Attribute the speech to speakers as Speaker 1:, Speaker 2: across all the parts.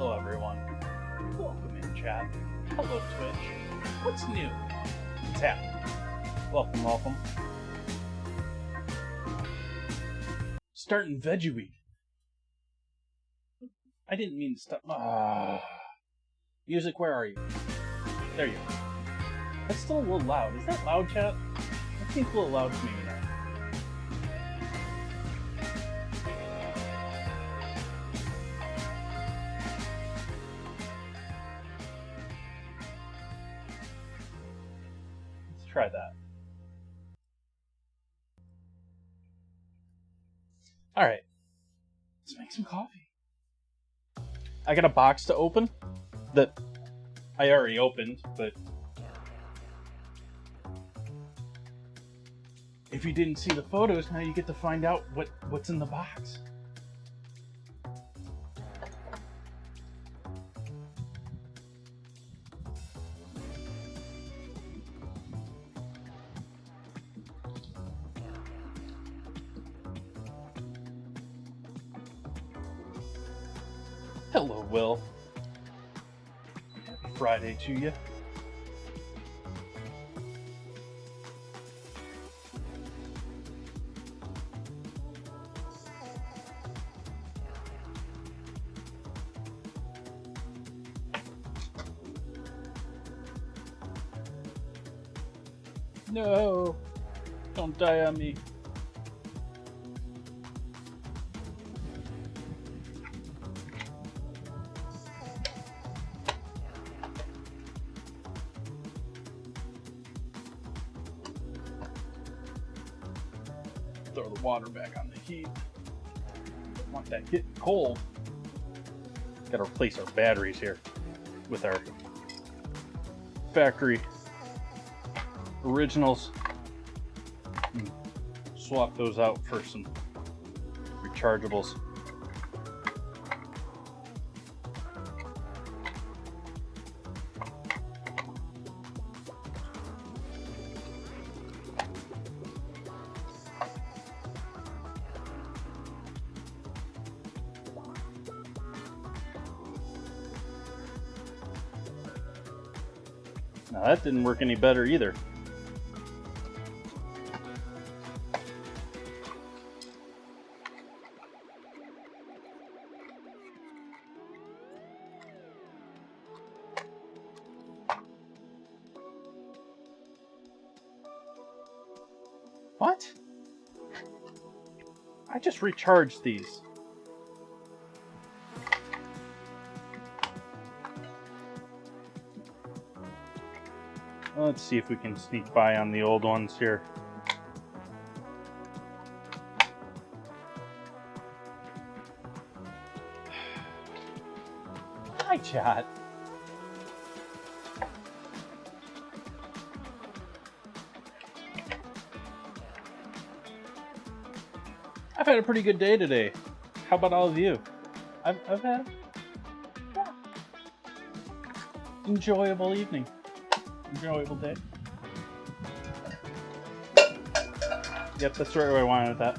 Speaker 1: Hello everyone. Welcome in chat. Hello Twitch. What's new? What's happening? Welcome. Starting Veggie Week. I didn't mean to stop. Music, where are you? There you go. That's still a little loud. Is that loud, chat? That seems a little loud to me now. Let's try that. Alright. Let's make some coffee. I got a box to open that I already opened, but if you didn't see the photos, now you get to find out what's in the box. Hello, Will. Happy Friday to you. No, don't die on me. Throw the water back on the heat. Don't want that getting cold. Gotta replace our batteries here with our factory originals. Swap those out for some rechargeables. Now that didn't work any better either. What? I just recharged these. Let's see if we can sneak by on the old ones here. Hi, chat. I've had a pretty good day today. How about all of you? I've had enjoyable evening. Enjoyable day. Yep, that's right where I wanted that.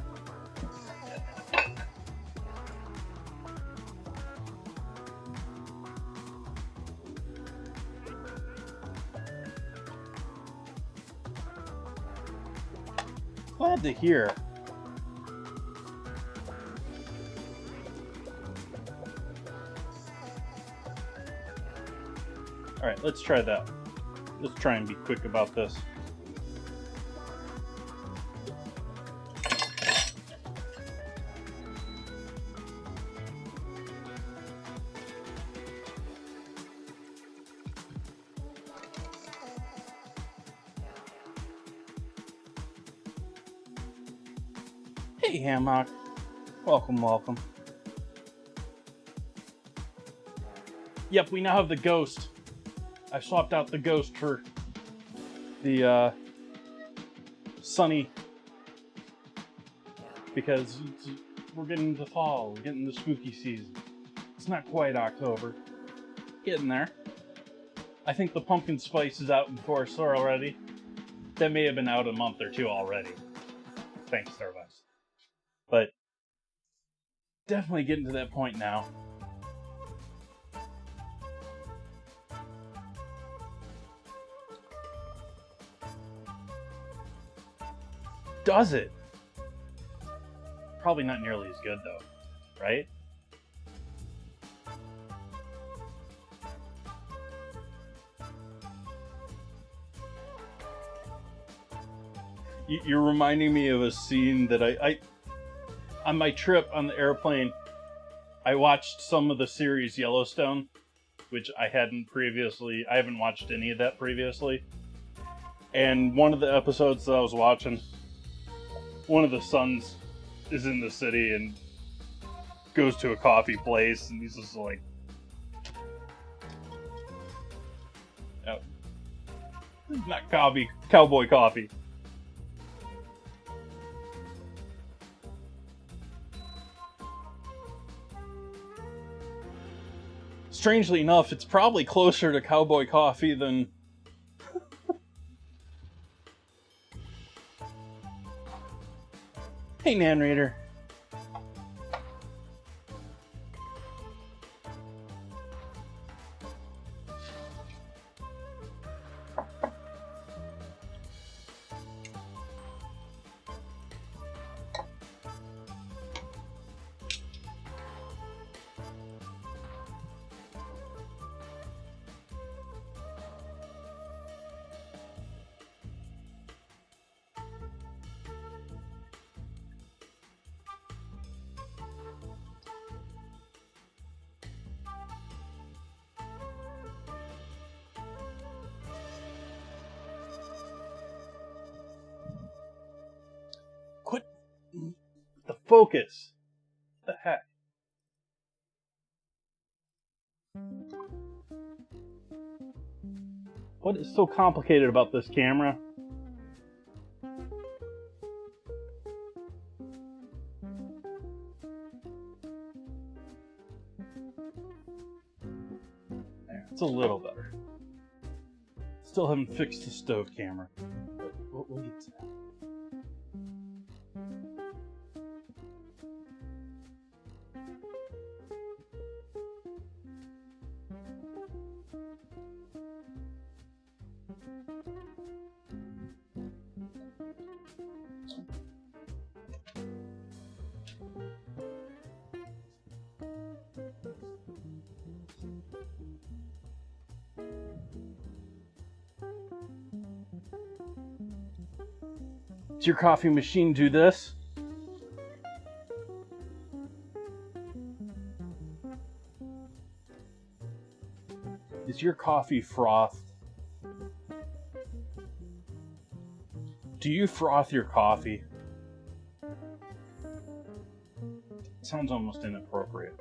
Speaker 1: Glad to hear. Alright, let's try that. Let's try and be quick about this. Hey, Hammock. Welcome. Yep, we now have the Ghost. I swapped out the Ghost for the Sunny because we're getting to fall, we're getting the spooky season. It's not quite October. Getting there. I think the pumpkin spice is out in full store already. That may have been out a month or two already. Thanks, Starbucks. But definitely getting to that point now. does it. Probably not nearly as good though, right? You're reminding me of a scene that I on my trip on the airplane, I watched some of the series Yellowstone, which I haven't watched any of that previously. And one of the episodes that I was watching, one of the sons is in the city and goes to a coffee place, and he's just like, oh, not coffee, cowboy coffee. Strangely enough, it's probably closer to cowboy coffee than... Hey, narrator. Quit the focus. What the heck? What is so complicated about this camera? There, it's a little better. Still haven't fixed the stove camera, but we'll get to that. Does your coffee machine do this? Is your coffee frothed? Do you froth your coffee? It sounds almost inappropriate.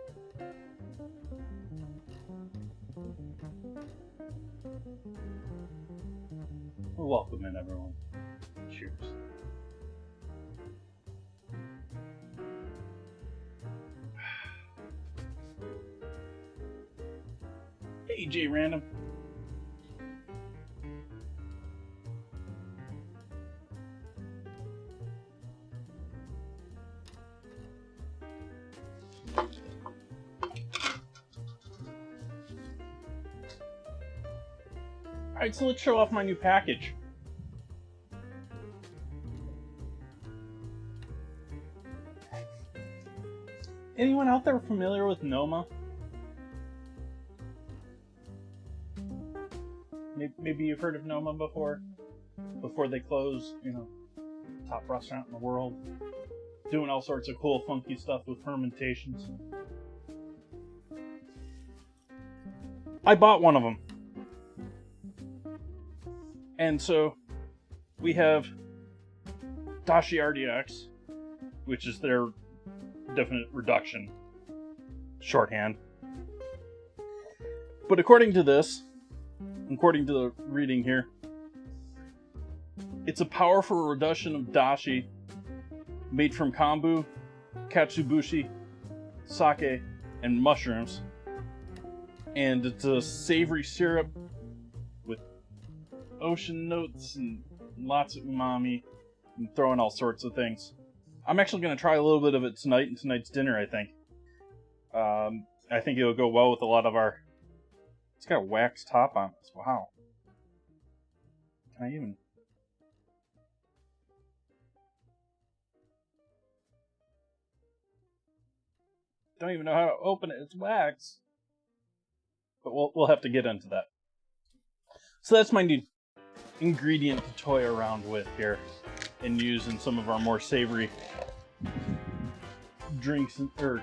Speaker 1: Well, welcome in, everyone. Cheers. Hey, J Random. Alright, so let's show off my new package. Anyone out there familiar with Noma? Maybe you've heard of Noma before they close, you know, top restaurant in the world, doing all sorts of cool funky stuff with fermentations. I bought one of them. And so we have Dashi RDX, which is their definite reduction shorthand. But according to the reading here, it's a powerful reduction of dashi made from kombu, katsubushi, sake, and mushrooms. And it's a savory syrup with ocean notes and lots of umami and throwing all sorts of things. I'm actually going to try a little bit of it tonight in tonight's dinner, I think. I think it'll go well with a lot of our... It's got a wax top on this. Wow. Can I even... Don't even know how to open it. It's wax. But we'll have to get into that. So that's my new ingredient to toy around with here and use in some of our more savory drinks or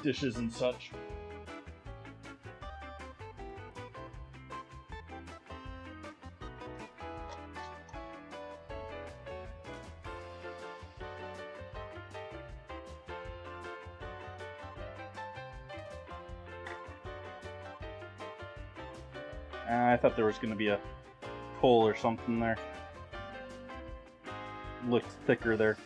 Speaker 1: dishes and such. I thought there was going to be a hole or something there. Looked thicker there.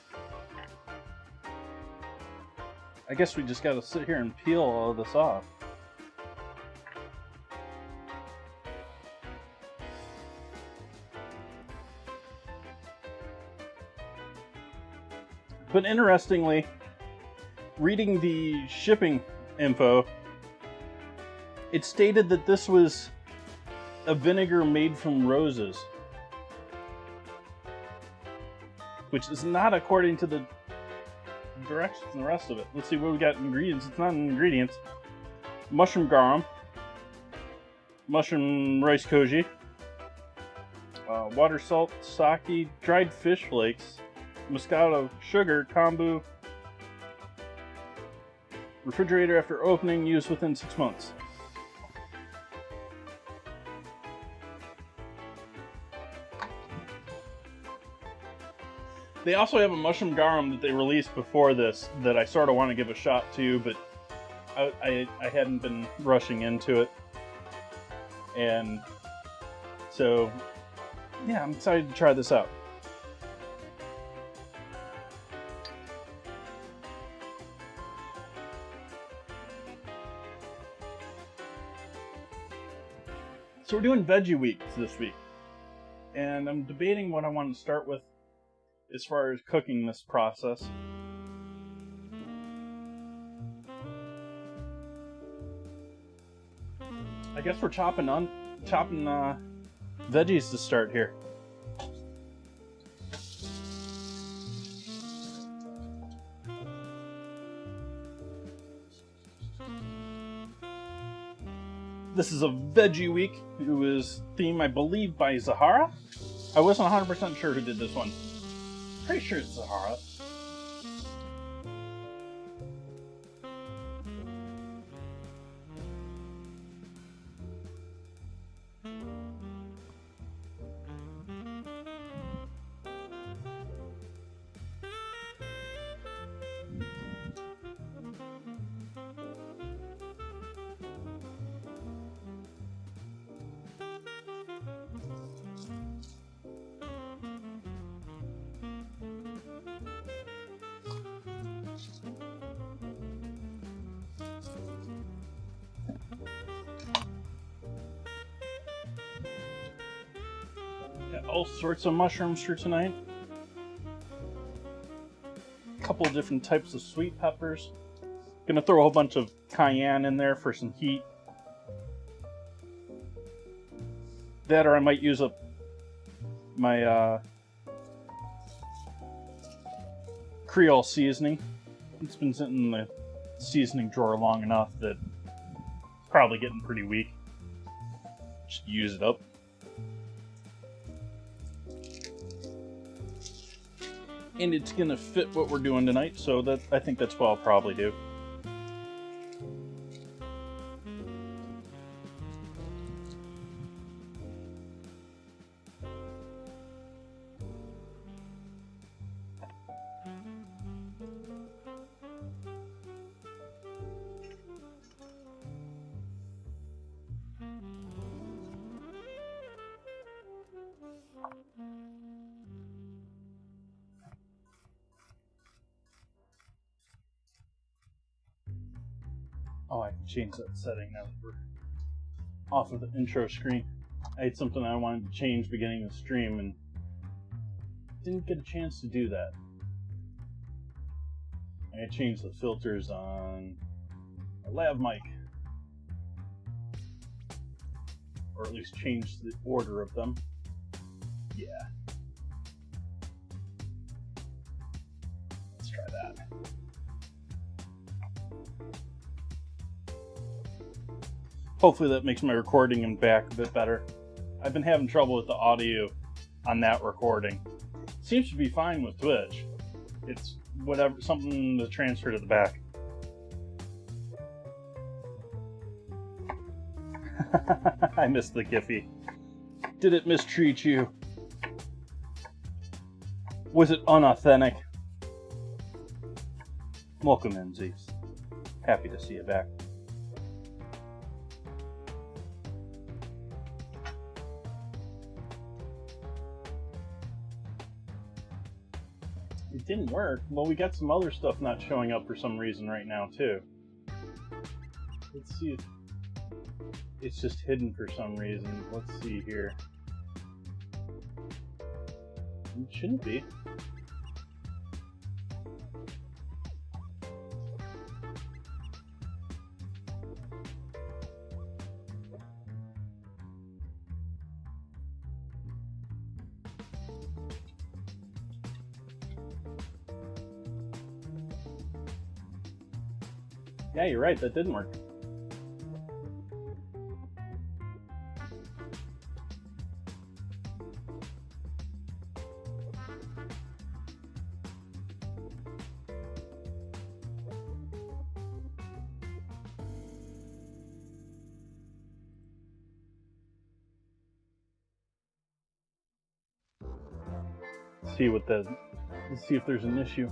Speaker 1: I guess we just got to sit here and peel all of this off. But interestingly, reading the shipping info, it stated that this was a vinegar made from roses, which is not according to the directions and the rest of it. Let's see what we got in ingredients. It's not in ingredients. Mushroom garum, mushroom rice koji, water, salt, sake, dried fish flakes, Moscato sugar, kombu, refrigerator after opening, used within 6 months. They also have a mushroom garum that they released before this that I sort of want to give a shot to, but I hadn't been rushing into it. And so, yeah, I'm excited to try this out. So we're doing Veggie Weeks this week, and I'm debating what I want to start with as far as cooking this process. I guess we're chopping veggies to start here. This is a Veggie Week. It was themed, I believe, by Zahara. I wasn't 100% sure who did this one. Pretty sure it's Zahara. Got all sorts of mushrooms for tonight. A couple of different types of sweet peppers. Gonna throw a whole bunch of cayenne in there for some heat. That, or I might use up my Creole seasoning. It's been sitting in the seasoning drawer long enough that it's probably getting pretty weak. Just use it up. And it's gonna fit what we're doing tonight, so that I think that's what I'll probably do. Oh, I can change that setting now that we're off of the intro screen. I had something I wanted to change beginning of the stream and didn't get a chance to do that. I changed the filters on a lav mic. Or at least changed the order of them. Yeah. Let's try that. Hopefully that makes my recording and back a bit better. I've been having trouble with the audio on that recording. Seems to be fine with Twitch. It's whatever, something to transfer to the back. I missed the Giphy. Did it mistreat you? Was it unauthentic? Welcome in, Zeus. Happy to see you back. It didn't work. Well, we got some other stuff not showing up for some reason right now, too. Let's see if it's just hidden for some reason. Let's see here. It shouldn't be. Yeah, you're right, that didn't work. Let's see if there's an issue.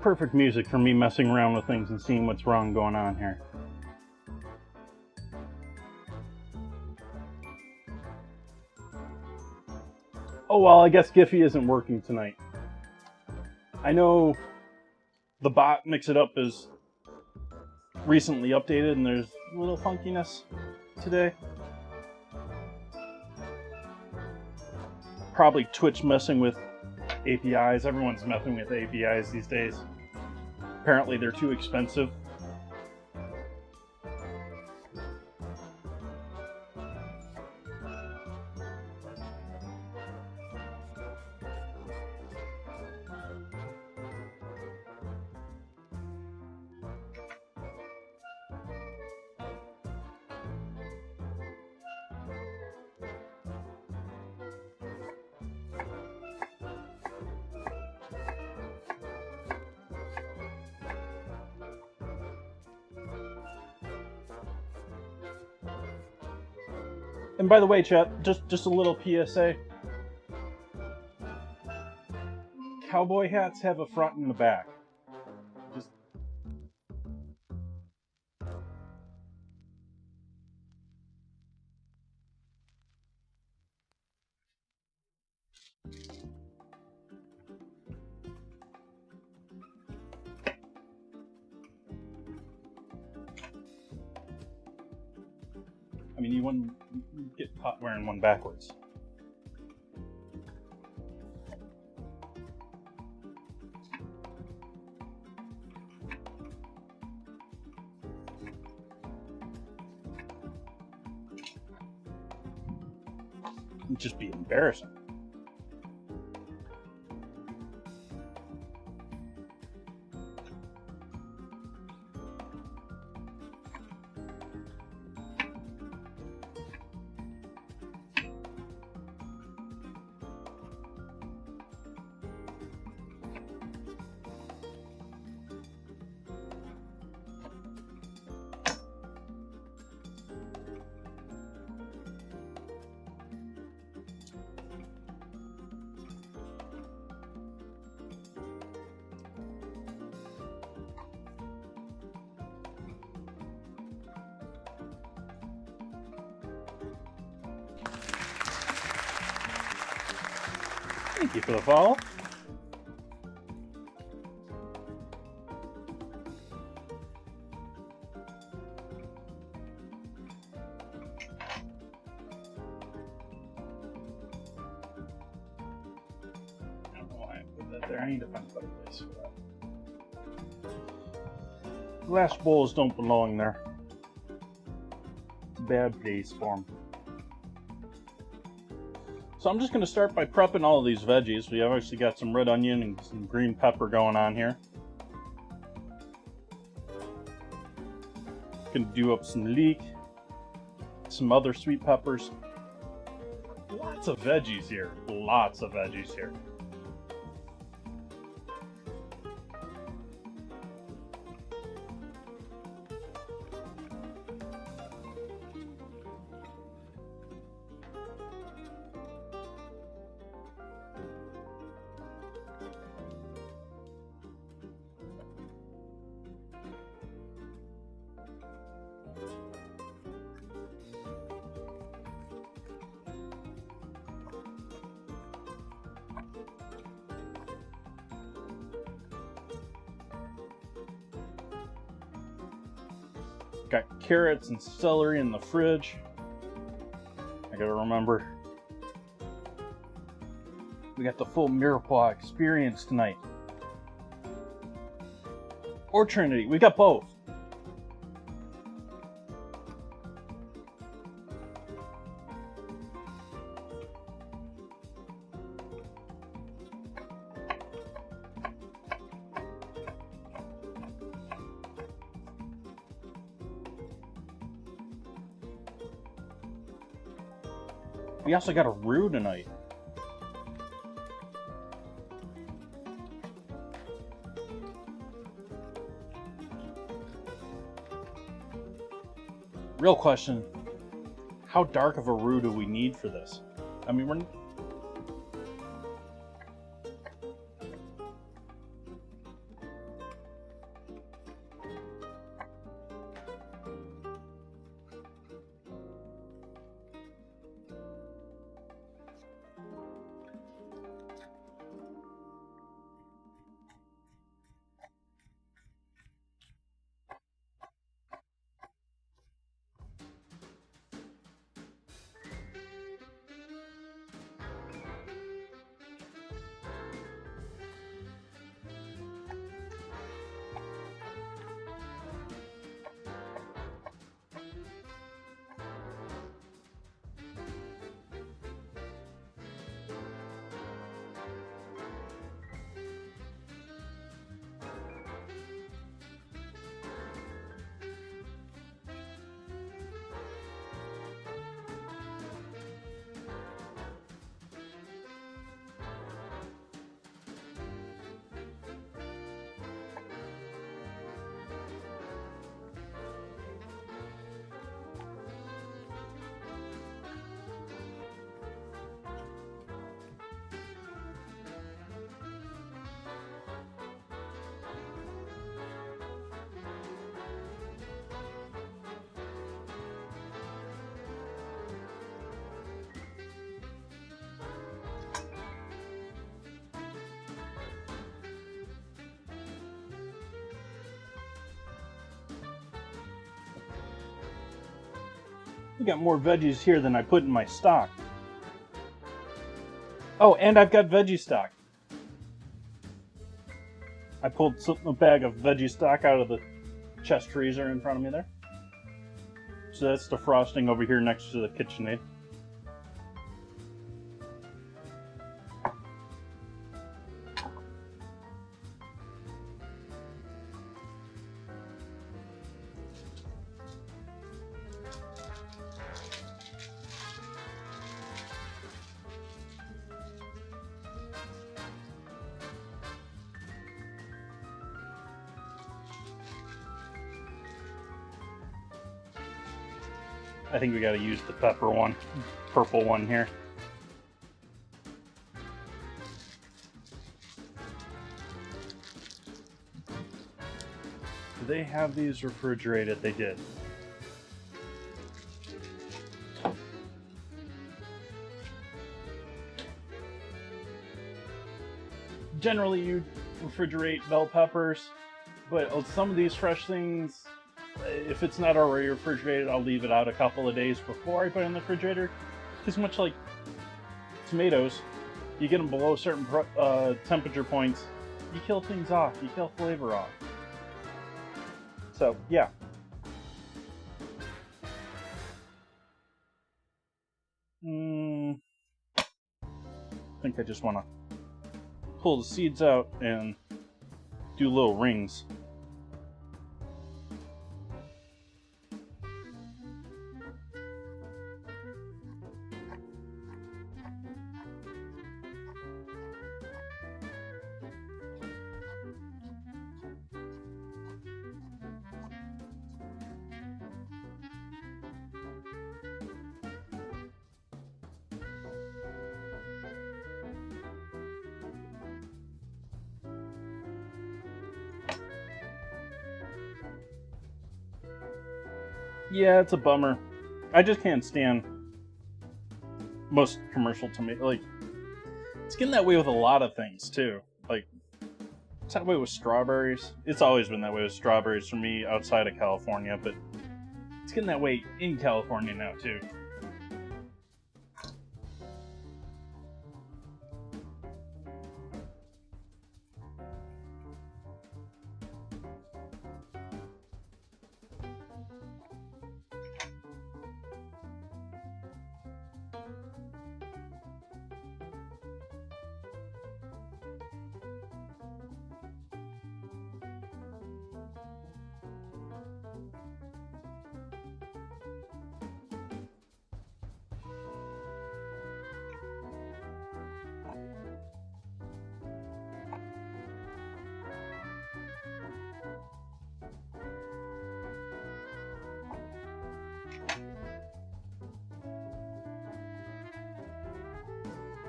Speaker 1: Perfect music for me messing around with things and seeing what's wrong going on here. Oh well, I guess Giphy isn't working tonight. I know the bot Mix It Up is recently updated and there's a little funkiness today. Probably Twitch messing with APIs. Everyone's messing with APIs these days. Apparently they're too expensive. And by the way, chat, just a little PSA. Cowboy hats have a front and a back. Just I mean, you wouldn't get caught wearing one backwards. It'd just be embarrassing. Thank you for the follow. right there. I need to find a better place for that. Glass bowls don't belong there. It's a bad place for them. So I'm just going to start by prepping all of these veggies. We obviously got some red onion and some green pepper going on here. Gonna do up some leek, some other sweet peppers. Lots of veggies here. Lots of veggies here. Got carrots and celery in the fridge. I gotta remember, we got the full Mirepoix experience tonight. Or Trinity, we got both. We also got a roux tonight. Real question, how dark of a roux do we need for this? I mean, we're... We got more veggies here than I put in my stock. Oh, and I've got veggie stock. I pulled a bag of veggie stock out of the chest freezer in front of me there. So that's the frosting over here next to the KitchenAid. I think we gotta use the purple one here. Do they have these refrigerated? They did. Generally, you refrigerate bell peppers, but some of these fresh things, if it's not already refrigerated, I'll leave it out a couple of days before I put it in the refrigerator. Because much like tomatoes, You get them below certain temperature points, you kill things off. You kill flavor off. So, yeah. I think I just want to pull the seeds out and do little rings. Yeah, it's a bummer. I just can't stand most commercial tomato. Like, it's getting that way with a lot of things too. Like, it's that way with strawberries. It's always been that way with strawberries for me outside of California, but it's getting that way in California now too.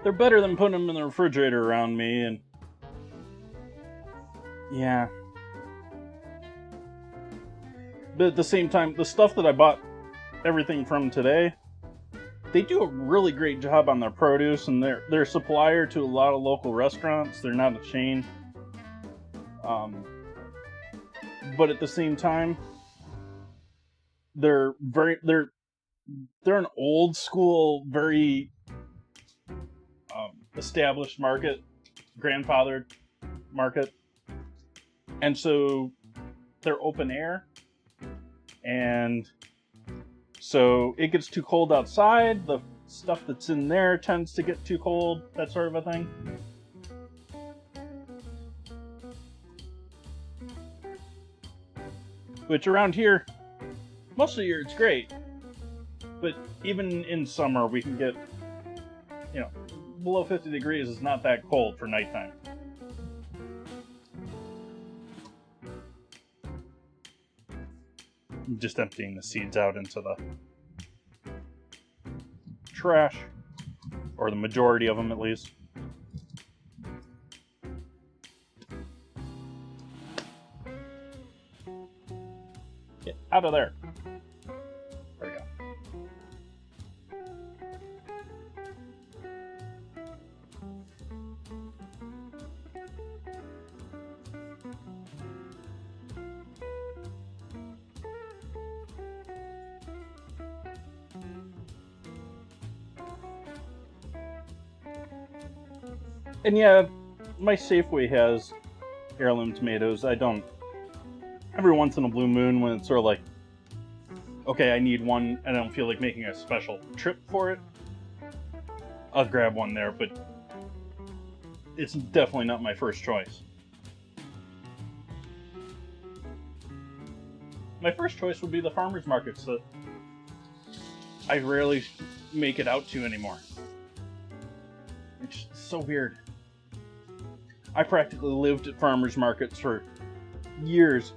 Speaker 1: They're better than putting them in the refrigerator around me, and yeah. But at the same time, the stuff that I bought everything from today, they do a really great job on their produce, and they're a supplier to a lot of local restaurants. They're not a chain. But at the same time, they're an old school, very established market, grandfathered market, and so they're open air, and so it gets too cold outside. The stuff that's in there tends to get too cold, that sort of a thing. Which around here, most of the year it's great, but even in summer we can get, below 50 degrees is not that cold for nighttime. I'm just emptying the seeds out into the trash, or the majority of them at least. Get out of there. There we go. And yeah, my Safeway has heirloom tomatoes. I don't. Every once in a blue moon, when it's sort of like, okay, I need one, and I don't feel like making a special trip for it, I'll grab one there, but it's definitely not my first choice. My first choice would be the farmers markets that I rarely make it out to anymore. It's so weird. I practically lived at farmers markets for years.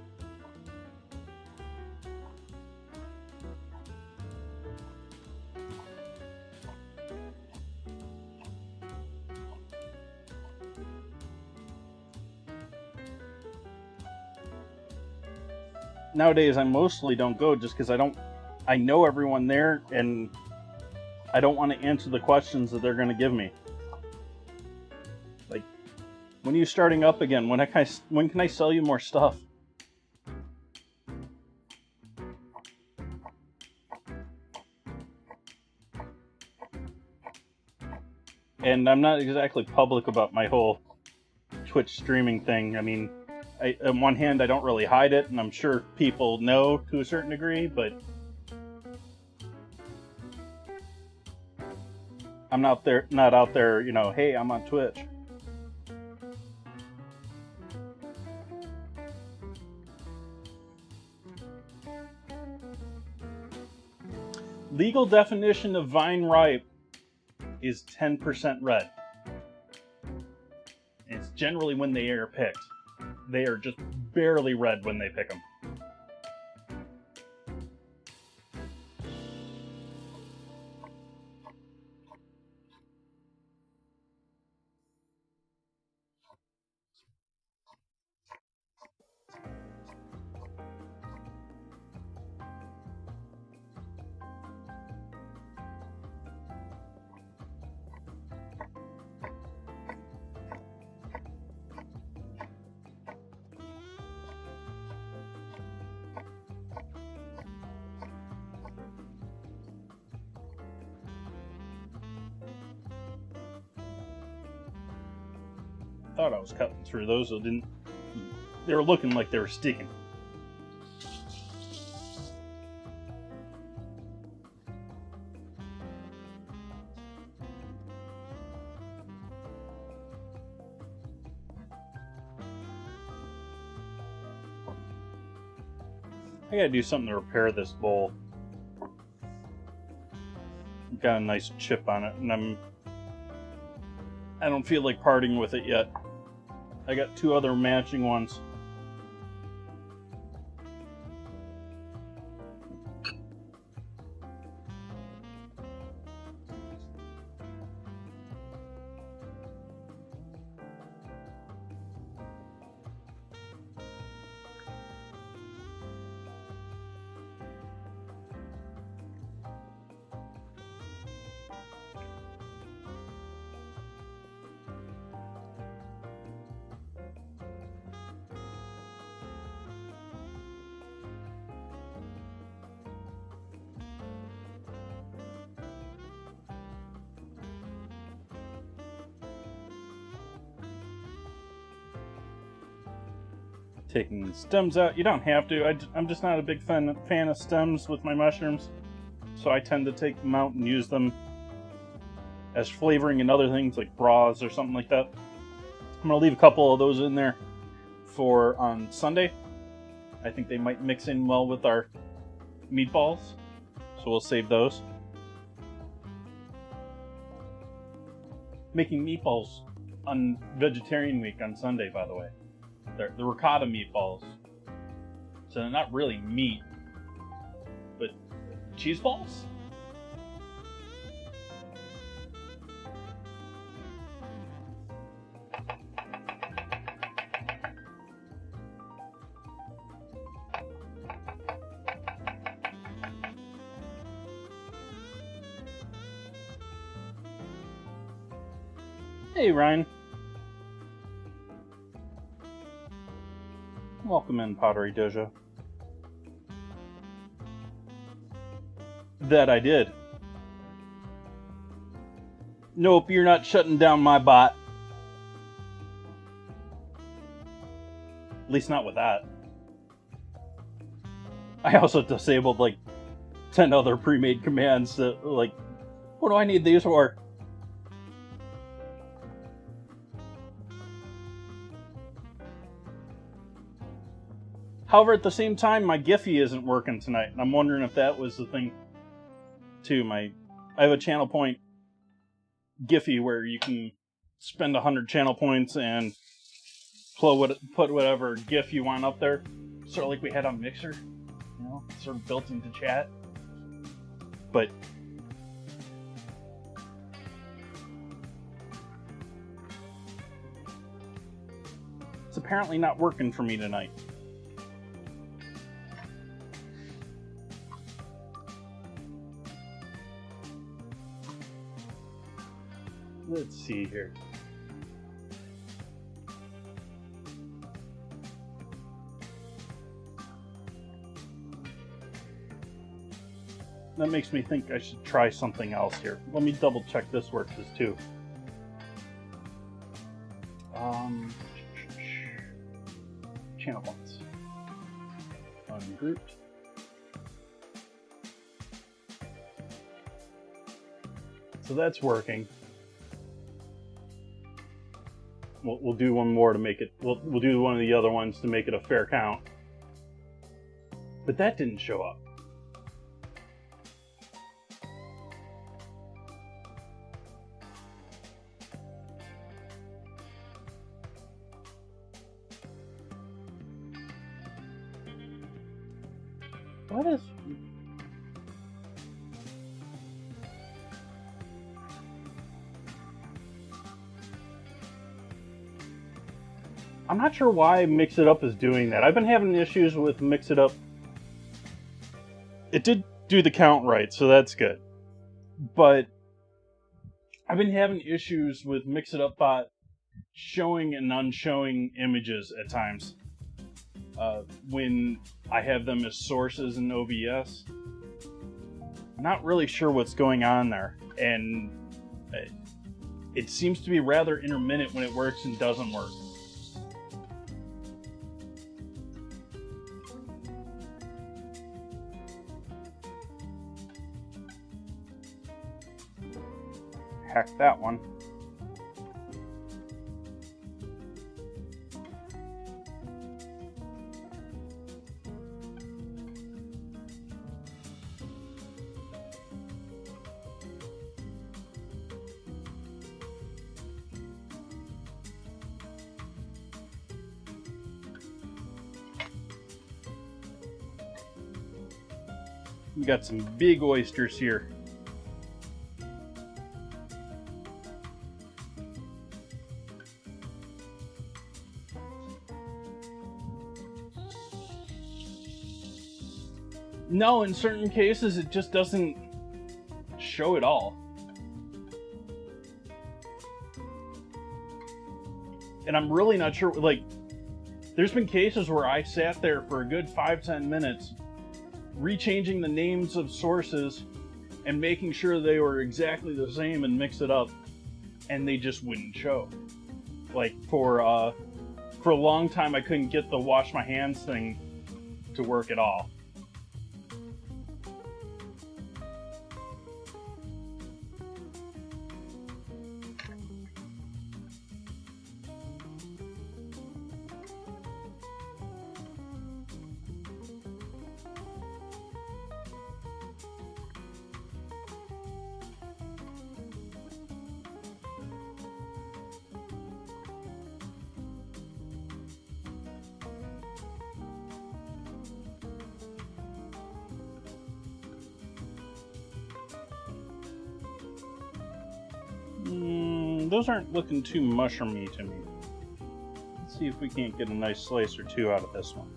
Speaker 1: Nowadays, I mostly don't go just because I know everyone there, and I don't want to answer the questions that they're going to give me. Like, when are you starting up again? When can I sell you more stuff? And I'm not exactly public about my whole Twitch streaming thing. I mean, on one hand, I don't really hide it, and I'm sure people know to a certain degree, but I'm not out there, you know, hey, I'm on Twitch. Legal definition of vine ripe is 10% red. And it's generally when they are picked. They are just barely red when they pick them. Thought I was cutting through those, so didn't. They were looking like they were sticking. I gotta do something to repair this bowl. Got a nice chip on it, and I don't feel like parting with it yet. I got 2 other matching ones. Taking the stems out. You don't have to. I'm just not a big fan of stems with my mushrooms, so I tend to take them out and use them as flavoring in other things like broths or something like that. I'm going to leave a couple of those in there for on Sunday. I think they might mix in well with our meatballs, so we'll save those. Making meatballs on vegetarian week on Sunday, by the way. They're the ricotta meatballs. So they're not really meat, but cheese balls? Hey, Ryan. Welcome in, Pottery Dojo. That I did. Nope, you're not shutting down my bot. At least not with that. I also disabled like 10 other pre-made commands that like, what do I need these for? However, at the same time, my Giphy isn't working tonight, and I'm wondering if that was the thing, too. I have a channel point Giphy where you can spend 100 channel points and put whatever GIF you want up there, sort of like we had on Mixer, you know, sort of built into chat. But it's apparently not working for me tonight. Let's see here. That makes me think I should try something else here. Let me double check this works too. Channel points. Ungrouped. So that's working. We'll do one more to make it. We'll do one of the other ones to make it a fair count. But that didn't show up. What is... I'm not sure why Mix It Up is doing that. I've been having issues with Mix It Up. It did do the count right, so that's good. But I've been having issues with Mix It Up bot showing and unshowing images at times when I have them as sources in OBS. I'm not really sure what's going on there, and it seems to be rather intermittent when it works and doesn't work. Hack that one. We got some big oysters here. No, in certain cases it just doesn't show at all. And I'm really not sure, like, there's been cases where I sat there for a good 5-10 minutes rechanging the names of sources and making sure they were exactly the same and Mix It Up, and they just wouldn't show. Like, for a long time I couldn't get the wash my hands thing to work at all. Those aren't looking too mushroomy to me. Let's see if we can't get a nice slice or two out of this one.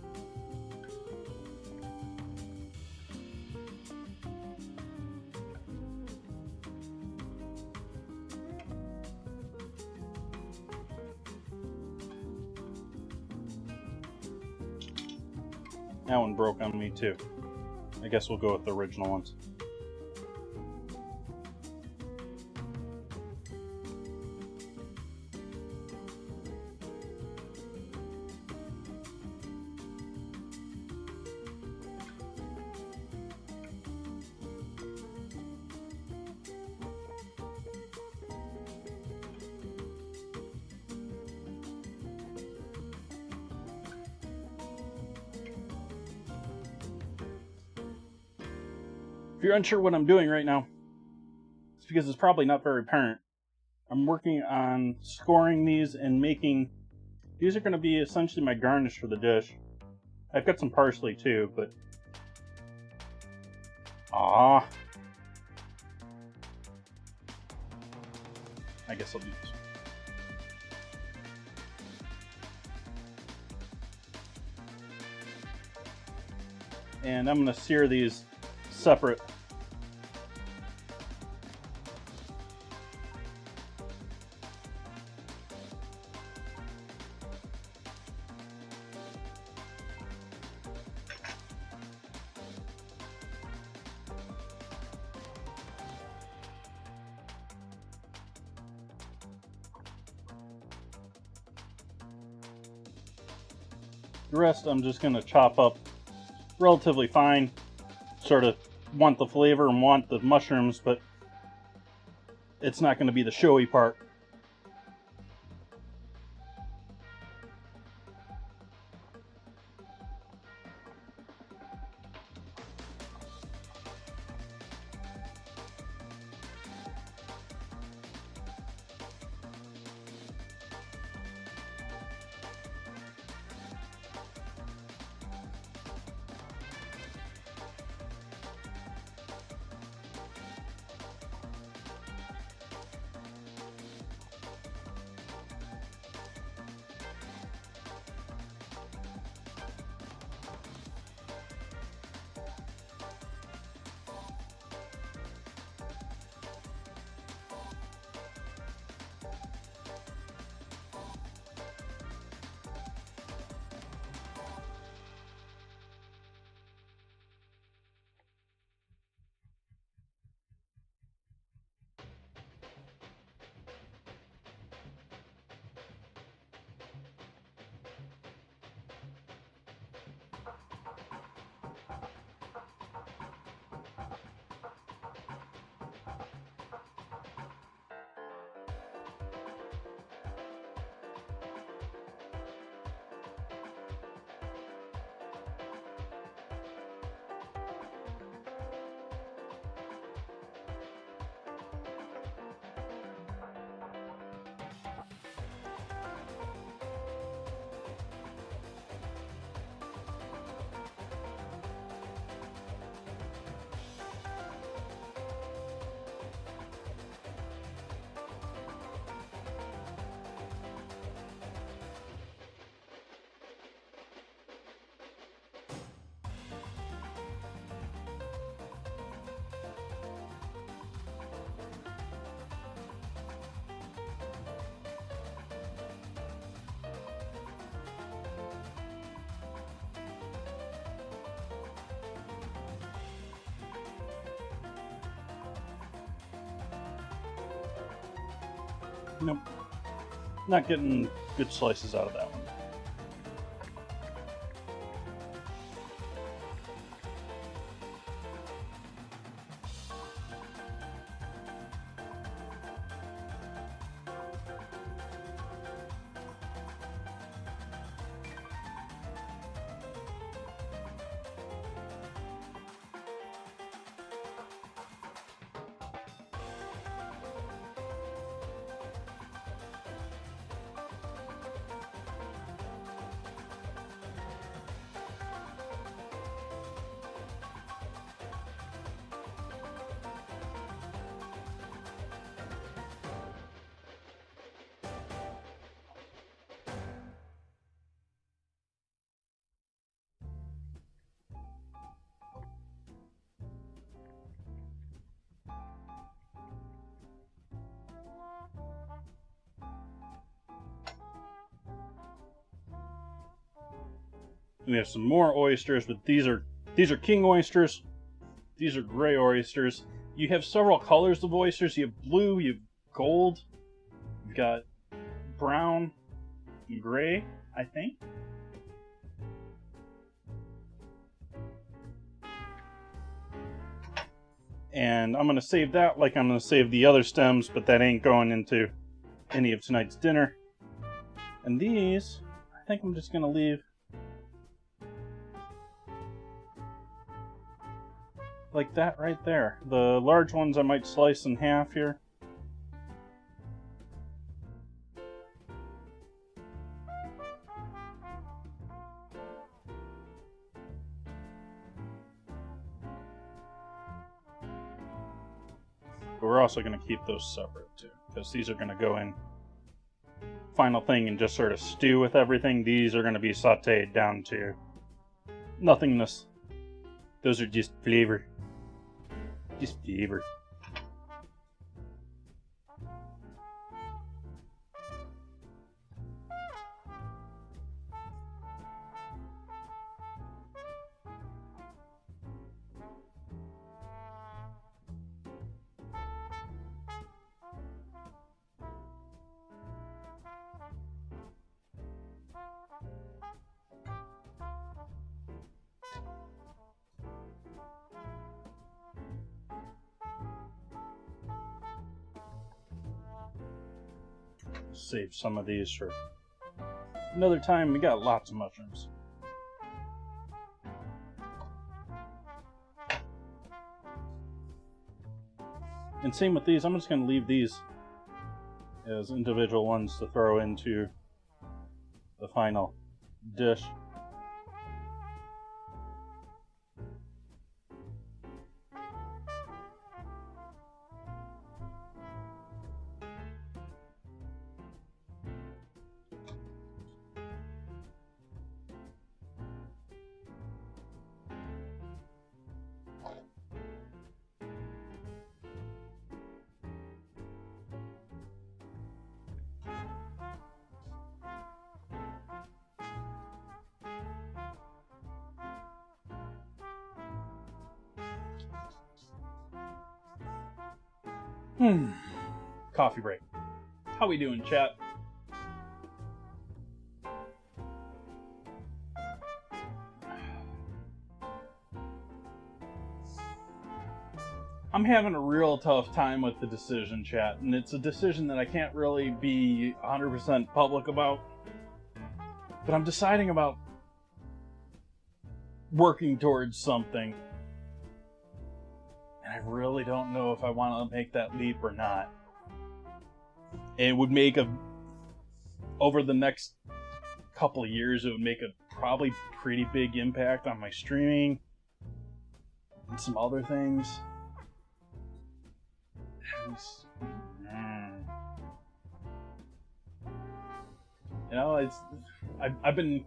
Speaker 1: That one broke on me too. I guess we'll go with the original ones. If you're unsure what I'm doing right now, it's because it's probably not very apparent. I'm working on scoring these and making... These are going to be essentially my garnish for the dish. I've got some parsley too, but... I guess I'll do this. And I'm going to sear these separate. The rest I'm just going to chop up relatively fine. Sort of want the flavor and want the mushrooms, but it's not going to be the showy part. Nope. Not getting good slices out of that one. We have some more oysters, but these are king oysters. These are gray oysters. You have several colors of oysters. You have blue, you have gold, you've got brown and gray, I think. And I'm going to save that like I'm going to save the other stems, but that ain't going into any of tonight's dinner. And these, I think I'm just going to leave like that right there. The large ones I might slice in half here. But we're also going to keep those separate too, because these are going to go in final thing and just sort of stew with everything. These are going to be sauteed down to nothingness. Those are just flavor. Just flavor. Save some of these for another time. We got lots of mushrooms. And same with these. I'm just going to leave these as individual ones to throw into the final dish. Coffee break. How we doing, chat? I'm having a real tough time with the decision, chat, and it's a decision that I can't really be 100% public about. But I'm deciding about working towards something. And I really don't know if I want to make that leap or not. It would make over the next couple of years, it would make a probably pretty big impact on my streaming and some other things. You know, I've been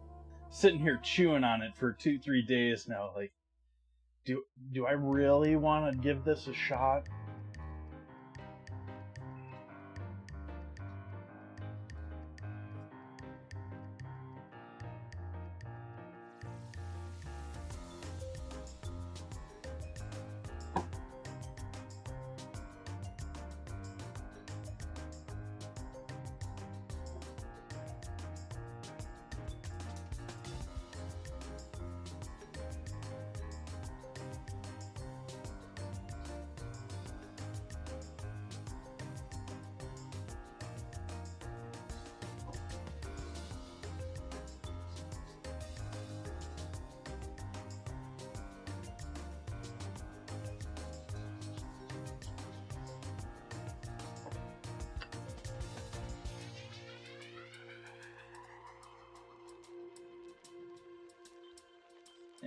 Speaker 1: sitting here chewing on it for 2-3 days now. Like, do I really want to give this a shot?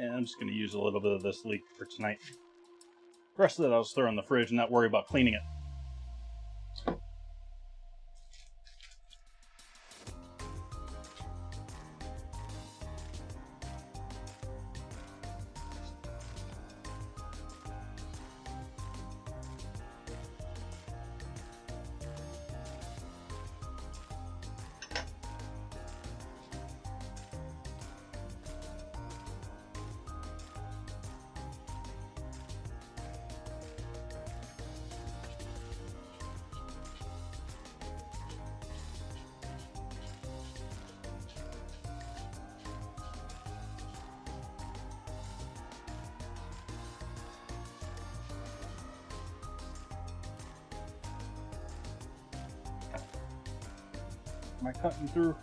Speaker 1: And I'm just going to use a little bit of this leek for tonight. The rest of it I'll just throw in the fridge and not worry about cleaning it. Am I cutting through?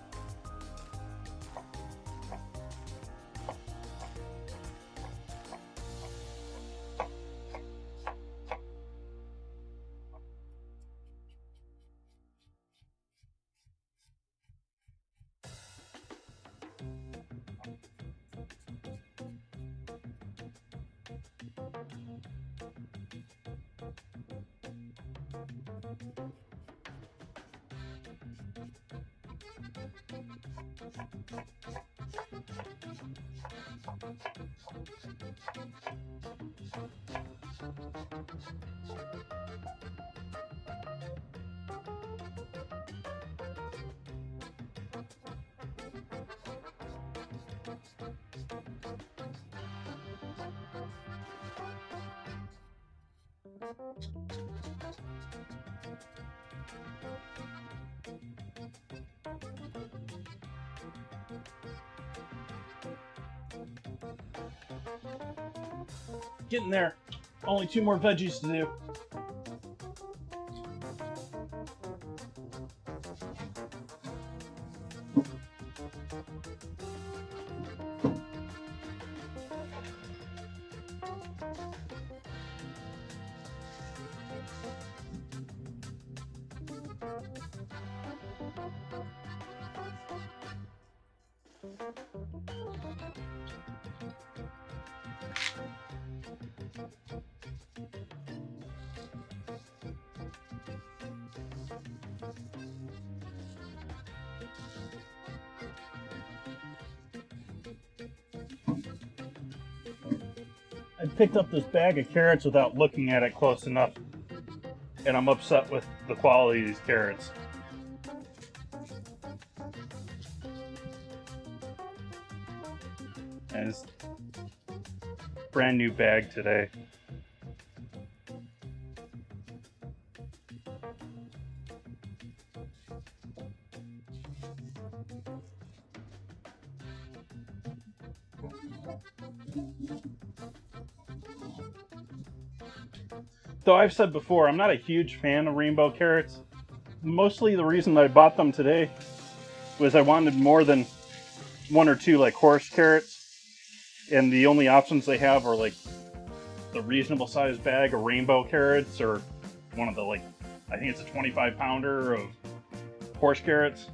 Speaker 1: Getting there. Only 2 more veggies to do. I picked up this bag of carrots without looking at it close enough, and I'm upset with the quality of these carrots. And it's brand new bag today. Though I've said before, I'm not a huge fan of rainbow carrots. Mostly the reason that I bought them today was I wanted more than one or two like horse carrots, and the only options they have are like the reasonable sized bag of rainbow carrots or one of the like, I think it's a 25 pounder of horse carrots.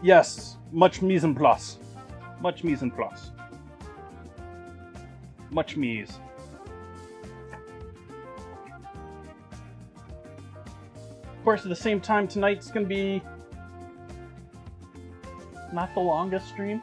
Speaker 1: Yes, much mise en place. Much mise en place. Much mise. Of course, at the same time, tonight's going to be not the longest stream.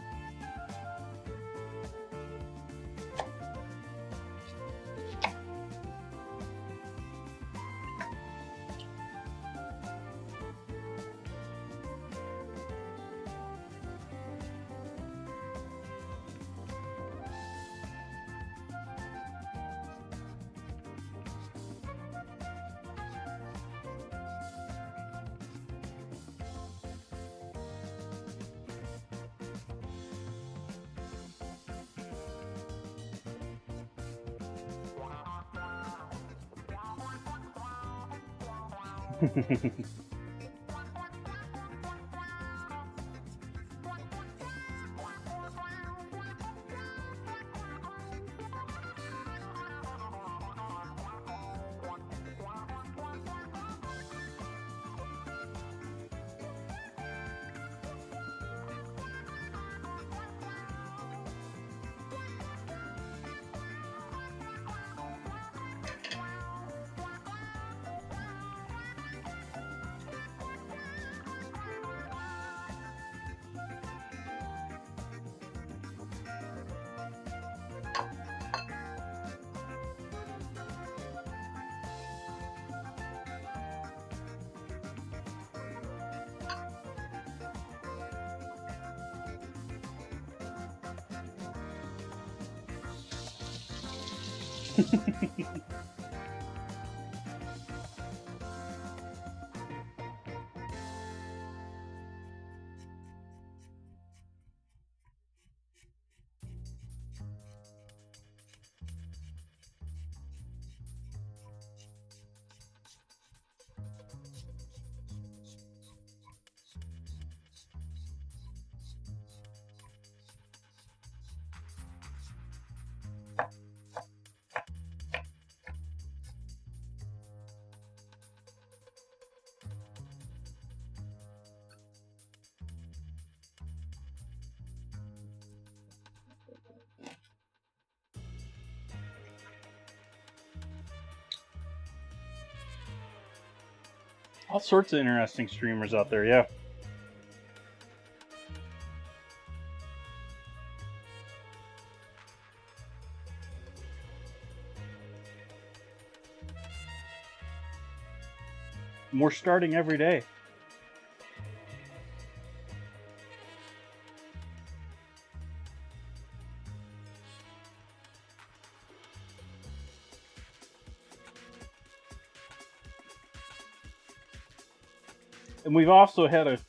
Speaker 1: All sorts of interesting streamers out there, yeah. More starting every day. And we've also had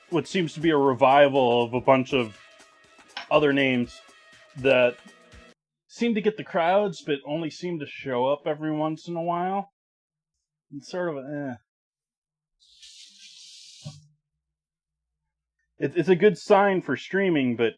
Speaker 1: what seems to be a revival of a bunch of other names that seem to get the crowds, but only seem to show up every once in a while. It's sort of It's a good sign for streaming, but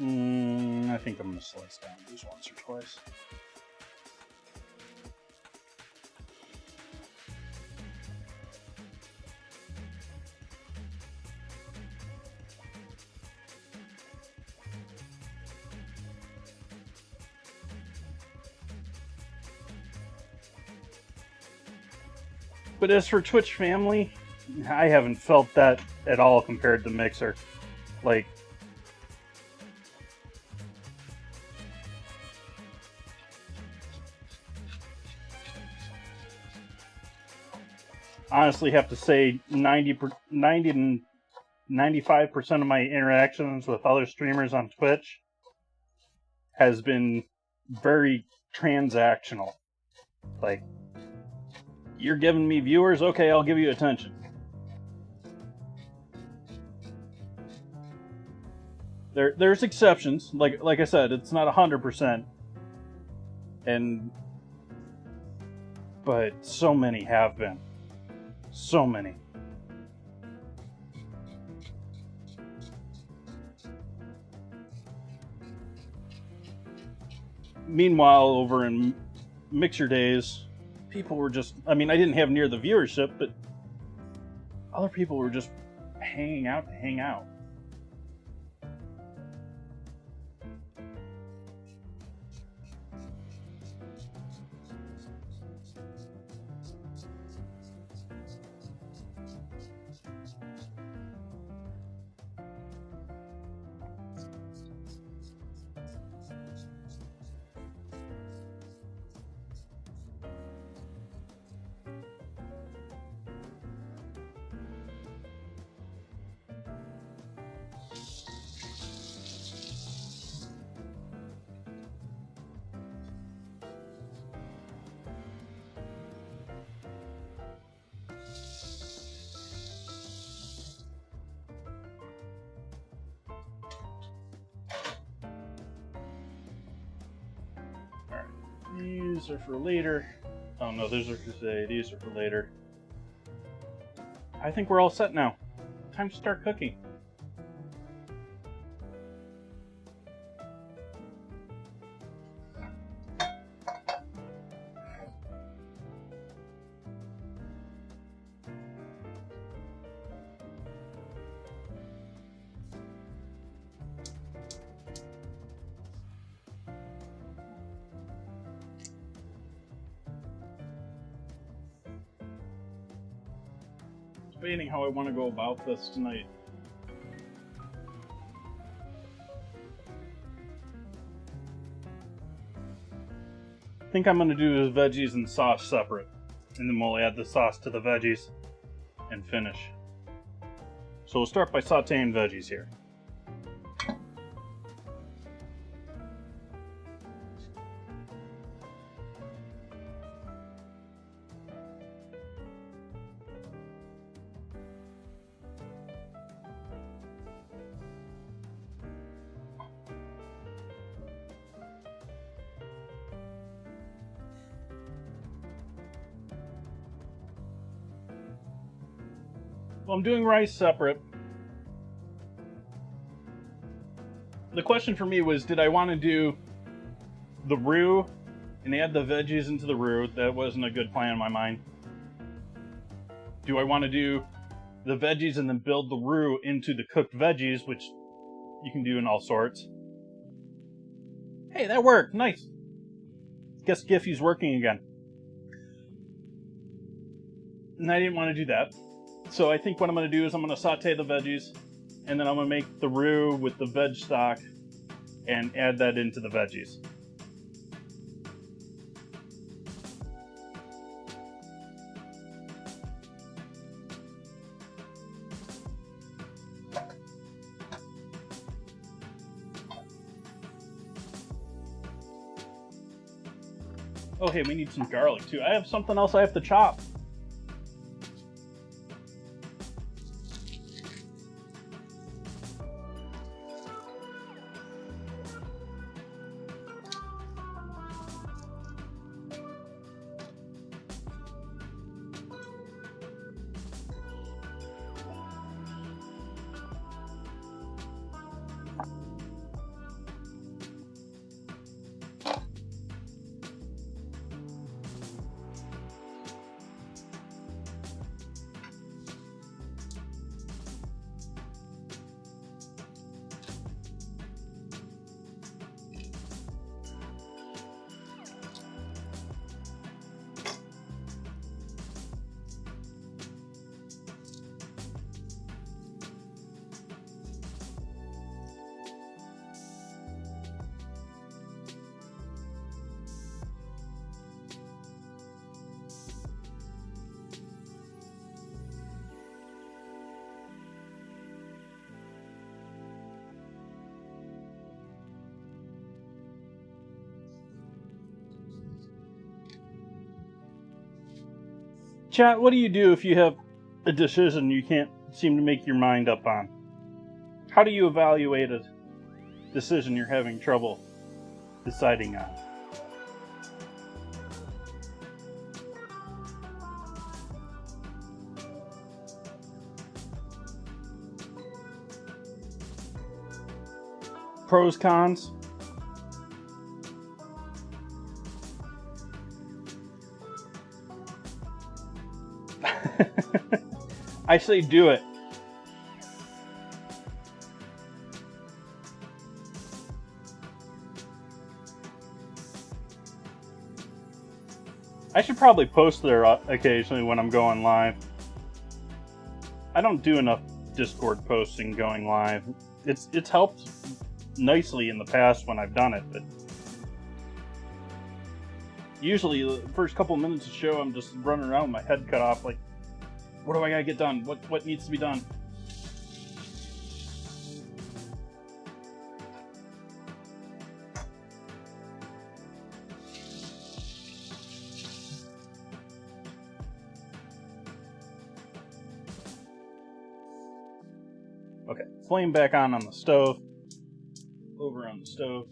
Speaker 1: I think I'm going to slice down these once or twice. But as for Twitch family, I haven't felt that at all compared to Mixer. Like, honestly have to say 90 to 95% of my interactions with other streamers on Twitch has been very transactional. Like, you're giving me viewers, okay, I'll give you attention. There's exceptions. Like I said, it's not 100%. But so many have been. So many. Meanwhile, over in Mixer days, people were just, I mean, I didn't have near the viewership, but other people were just hanging out to hang out. These are for later. Oh no, those are for today. These are for later. I think we're all set now. Time to start cooking. Debating how I want to go about this tonight. I think I'm going to do the veggies and sauce separate, and then we'll add the sauce to the veggies and finish. So we'll start by sauteing veggies here. Well, I'm doing rice separate. The question for me was, did I want to do the roux and add the veggies into the roux? That wasn't a good plan in my mind. Do I want to do the veggies and then build the roux into the cooked veggies, which you can do in all sorts? Hey, that worked. Nice. Guess Giphy's working again. And I didn't want to do that. So I think what I'm going to do is I'm going to saute the veggies, and then I'm going to make the roux with the veg stock and add that into the veggies. Oh hey, we need some garlic too. I have something else I have to chop. Chat, what do you do if you have a decision you can't seem to make your mind up on? How do you evaluate a decision you're having trouble deciding on? Pros, cons? I say do it. I should probably post there occasionally when I'm going live. I don't do enough Discord posting going live. It's helped nicely in the past when I've done it, but usually the first couple minutes of the show I'm just running around with my head cut off like, what do I gotta get done? What needs to be done? Okay, flame back on the stove. Over on the stove.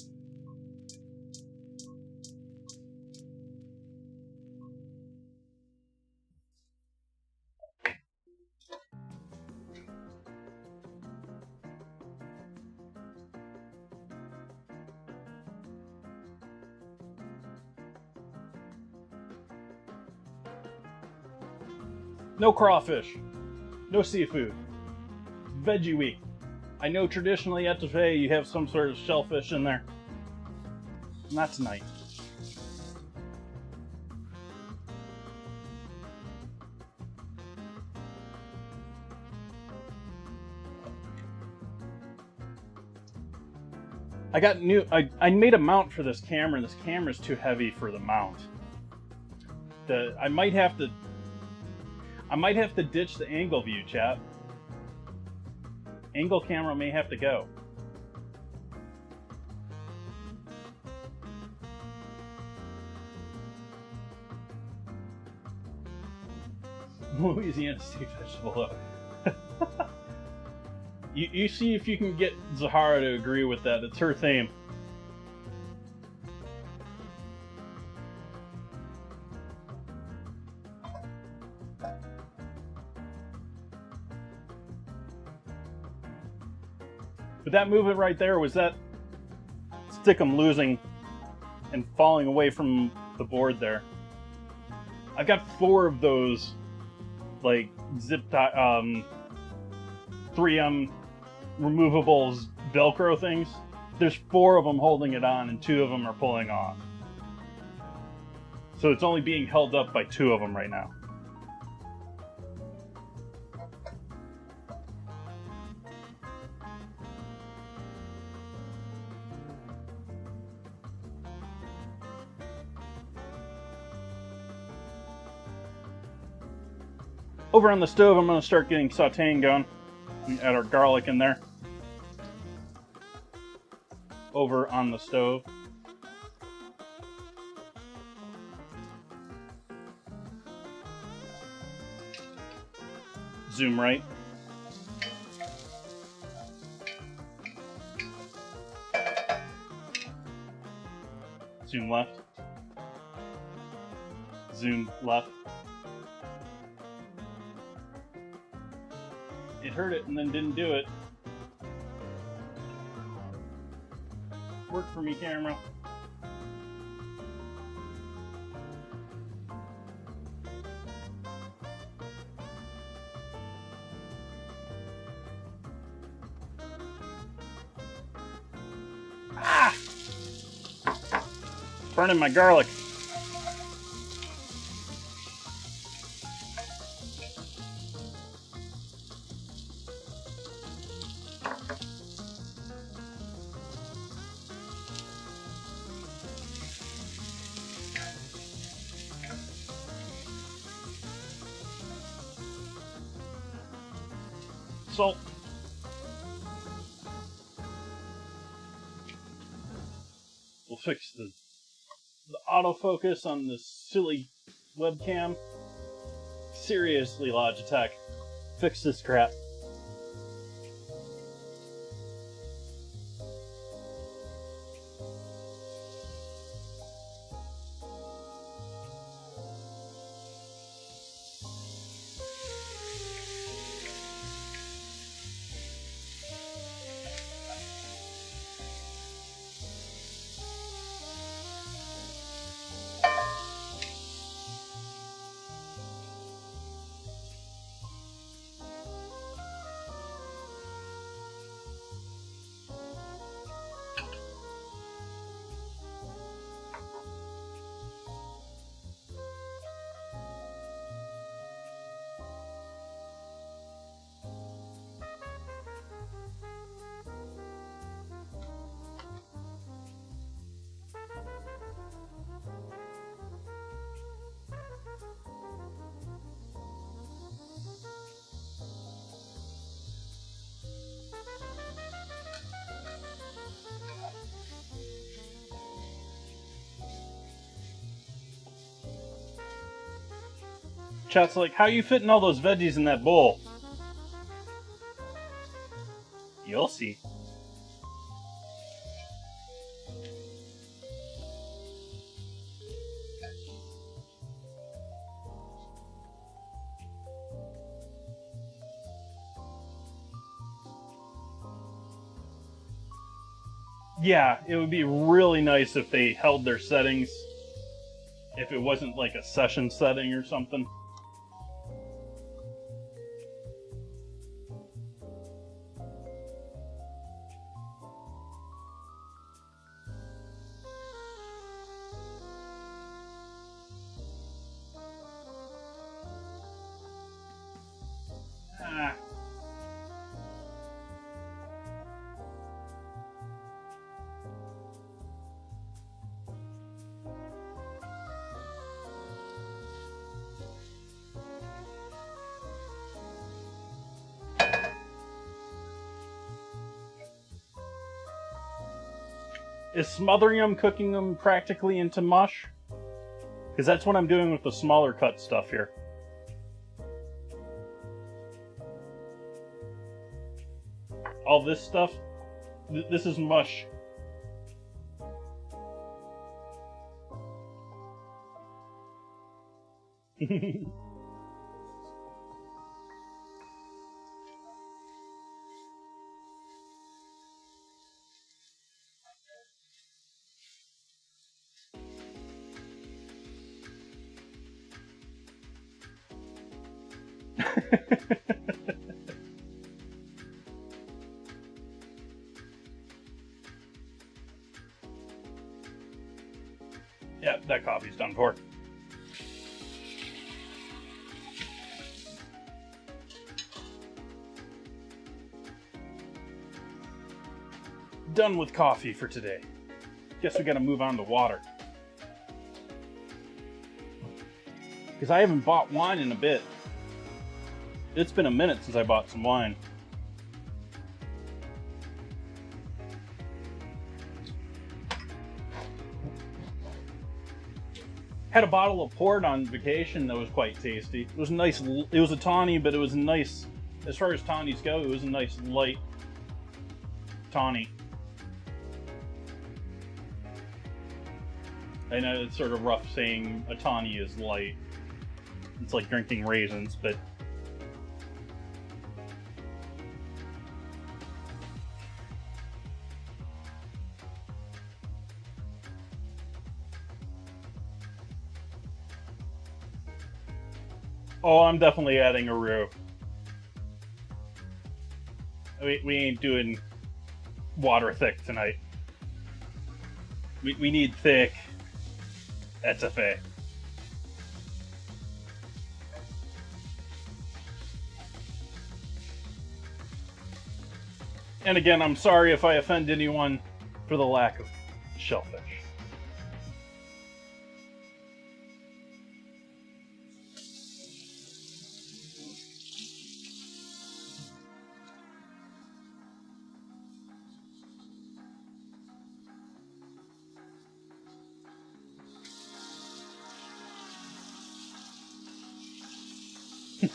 Speaker 1: No crawfish. No seafood. Veggie week. I know traditionally at Etouffee you have some sort of shellfish in there. Not tonight. I got new. I made a mount for this camera, and this camera's too heavy for the mount. I might have to ditch the angle view, chat. Angle camera may have to go. Louisiana State Festival. You see if you can get Zahara to agree with that. It's her theme. But that movement right there was that Stickum losing and falling away from the board there. I've got 4 of those, like, zip tie, 3M removables Velcro things. There's 4 of them holding it on and 2 of them are pulling off. So it's only being held up by 2 of them right now. Over on the stove, I'm going to start getting sauteing going. Add our garlic in there. Over on the stove. Zoom right. Zoom left. Zoom left. It heard it and then didn't do it. Work for me, camera. Ah! Burning my garlic. Salt. We'll fix the autofocus on this silly webcam. Seriously, Logitech. Fix this crap. Chat's like, how are you fitting all those veggies in that bowl? You'll see. Yeah, it would be really nice if they held their settings. If it wasn't like a session setting or something. Ah. Is smothering them, cooking them practically into mush? Because that's what I'm doing with the smaller cut stuff here. All this stuff, this is mush. Yeah, that coffee's done for. Done with coffee for today. Guess we gotta move on to water. Because I haven't bought wine in a bit. It's been a minute since I bought some wine. Had a bottle of port on vacation that was quite tasty. It was nice. It was a tawny, but it was nice. As far as tawnies go, it was a nice light tawny. I know it's sort of rough saying a tawny is light. It's like drinking raisins, but oh, I'm definitely adding a roux. We ain't doing water thick tonight. We need thick Etouffee. And again, I'm sorry if I offend anyone for the lack of shellfish. Have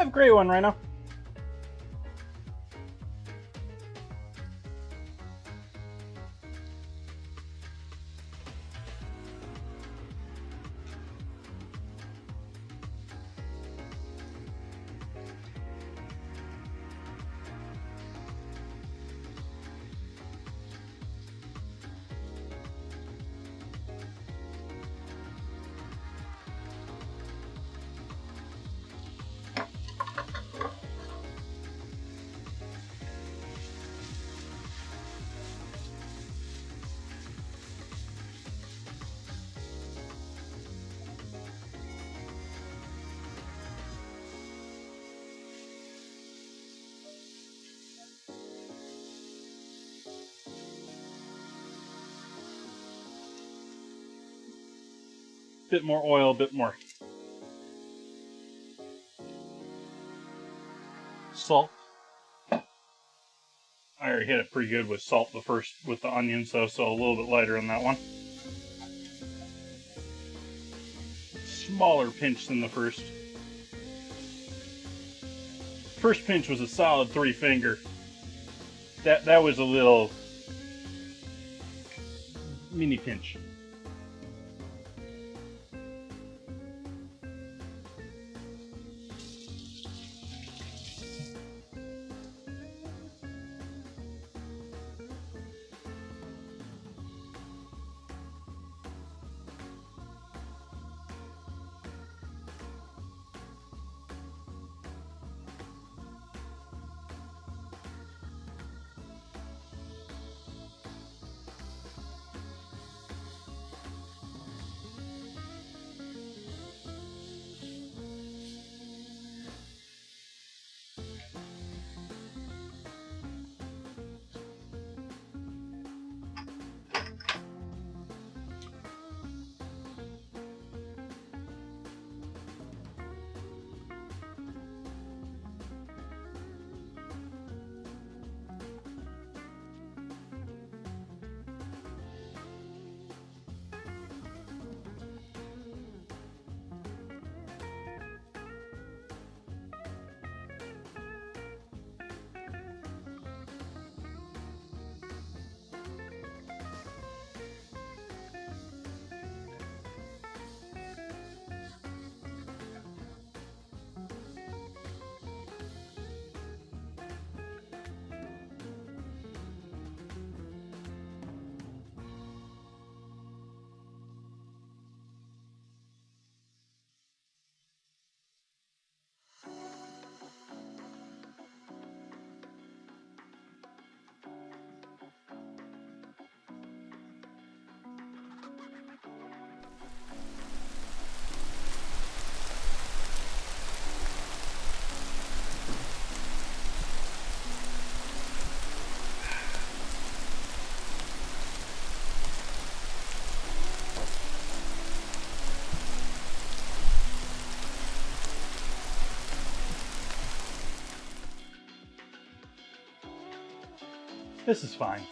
Speaker 1: a great one, Rhino. Bit more oil, bit more salt. I already hit it pretty good with salt with the onions though, so a little bit lighter on that one. Smaller pinch than the first. First pinch was a solid 3-finger. That was a little mini pinch. This is fine.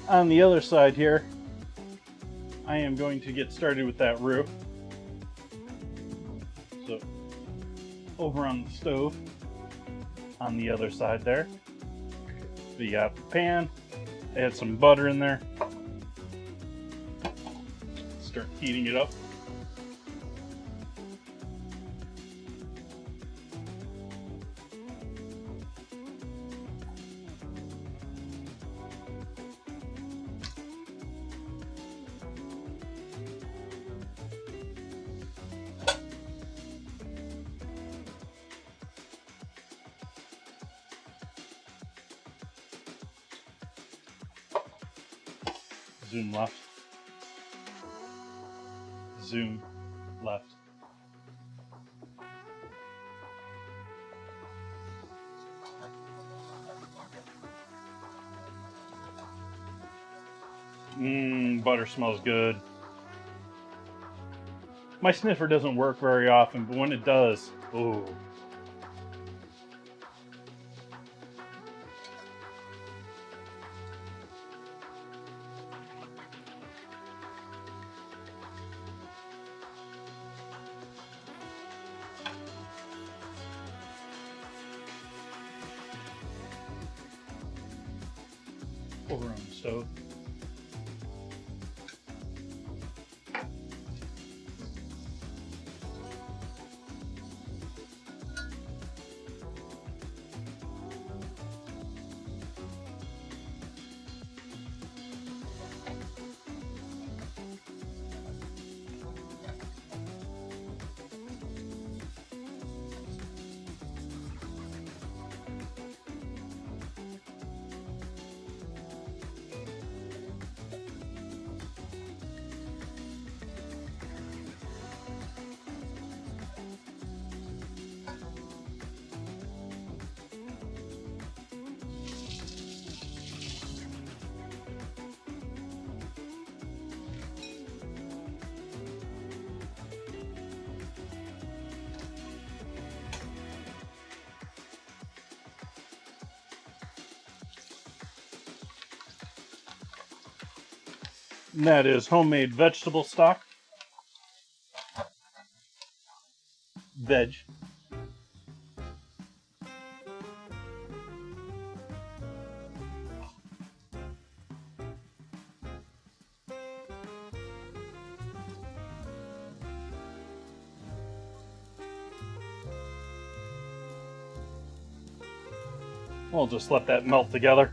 Speaker 1: On the other side here, I am going to get started with that roux. So, over on the stove, on the other side there. You got the pan, add some butter in there, start heating it up. Zoom left. Zoom left. Butter smells good. My sniffer doesn't work very often, but when it does, ooh. Over on the stove. And that is homemade vegetable stock. Veg. We'll just let that melt together.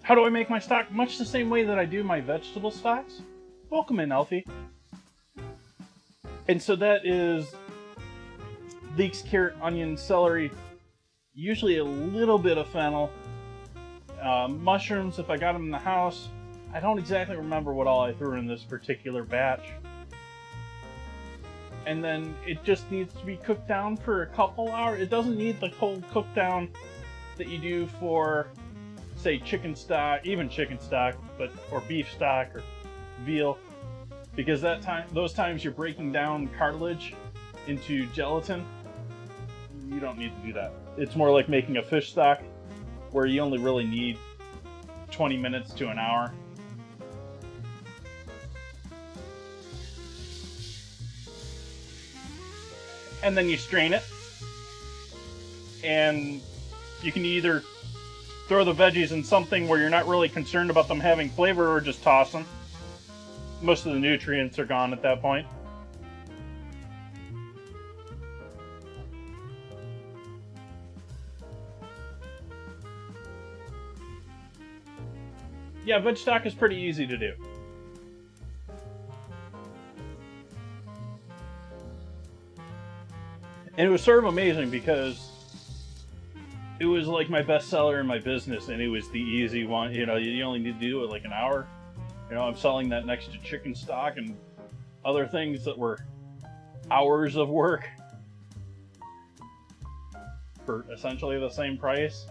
Speaker 1: How do I make my stock? Much the same way that I do my vegetable stocks. Welcome in, Alfie. And so that is leeks, carrot, onion, celery, usually a little bit of fennel, mushrooms if I got them in the house. I don't exactly remember what all I threw in this particular batch. And then it just needs to be cooked down for a couple hours. It doesn't need the cold cook down that you do for, say, chicken stock, even chicken stock, or beef stock or veal, because those times you're breaking down cartilage into gelatin. You don't need to do that. It's more like making a fish stock, where you only really need 20 minutes to an hour. And then you strain it, and you can either throw the veggies in something where you're not really concerned about them having flavor, or just toss them. Most of the nutrients are gone at that point. Yeah, veg stock is pretty easy to do. And it was sort of amazing because it was like my best seller in my business, and it was the easy one. You know, you only need to do it like an hour. You know, I'm selling that next to chicken stock and other things that were hours of work for essentially the same price.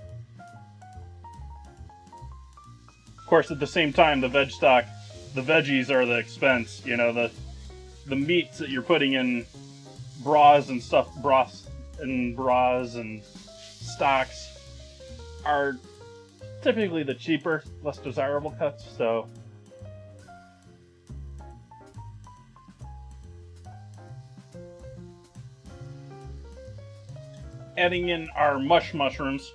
Speaker 1: Of course, at the same time, the veg stock, the veggies are the expense. You know, the meats that you're putting in broths and stuff, broths and stocks are typically the cheaper, less desirable cuts, so adding in our mushrooms.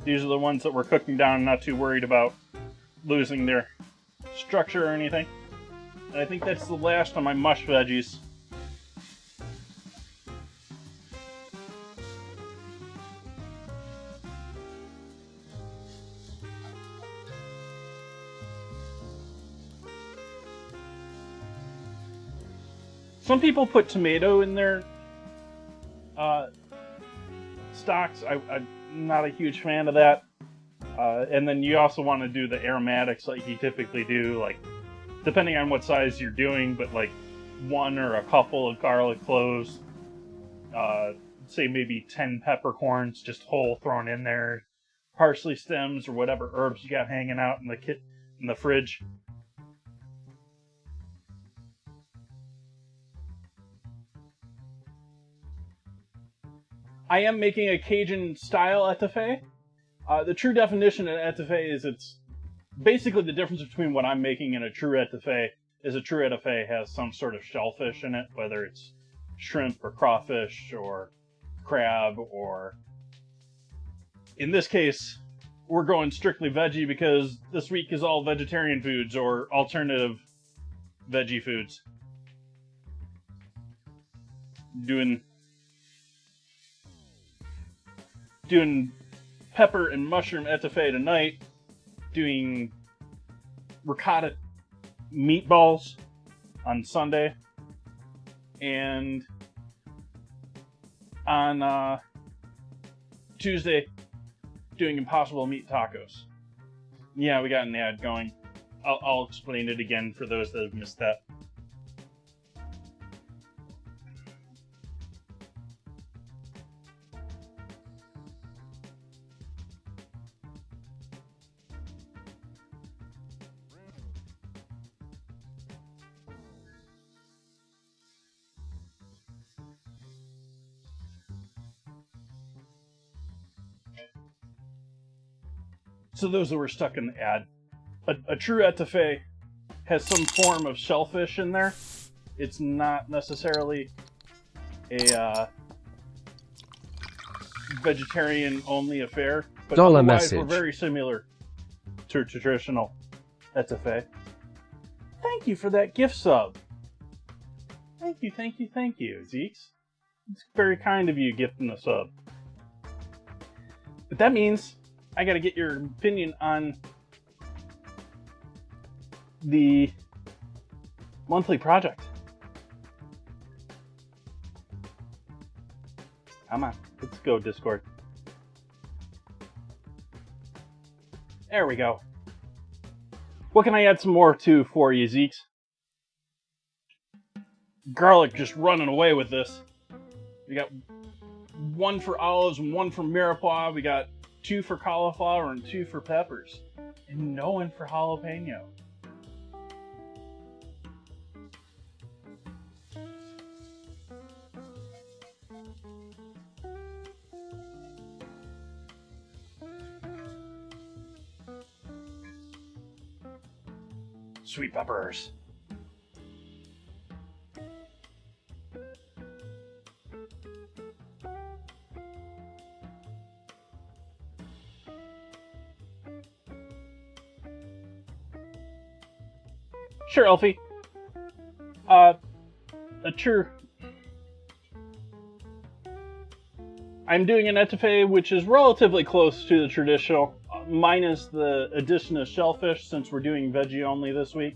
Speaker 1: These are the ones that we're cooking down, not too worried about losing their structure or anything. And I think that's the last of my mush veggies. Some people put tomato in their stocks. I'm not a huge fan of that. And then you also want to do the aromatics like you typically do, like depending on what size you're doing, but like one or a couple of garlic cloves, say maybe 10 peppercorns, just whole thrown in there, parsley stems or whatever herbs you got hanging out in the fridge. I am making a Cajun style etouffee. The true definition of etouffee is it's basically the difference between what I'm making and a true etouffee is a true etouffee has some sort of shellfish in it, whether it's shrimp or crawfish or crab, or in this case, we're going strictly veggie because this week is all vegetarian foods or alternative veggie foods. Doing pepper and mushroom etouffee tonight, doing ricotta meatballs on Sunday, and on Tuesday doing Impossible Meat tacos. Yeah, we got an ad going. I'll explain it again for those that have missed that. So those that were stuck in the ad, a true etouffee has some form of shellfish in there. It's not necessarily a vegetarian-only affair, but otherwise we're very similar to a traditional etouffee. Thank you for that gift sub. Thank you, Zeeks. It's very kind of you gifting the sub. But that means I gotta get your opinion on the monthly project. Come on, let's go, Discord. There we go. What can I add some more to for you, Zeeks? Garlic just running away with this. We got one for olives and one for mirepoix. We got 2 for cauliflower and 2 for peppers. And no one for jalapeno. Sweet peppers. Sure, Elfie. I'm doing an etouffee which is relatively close to the traditional, minus the addition of shellfish since we're doing veggie only this week.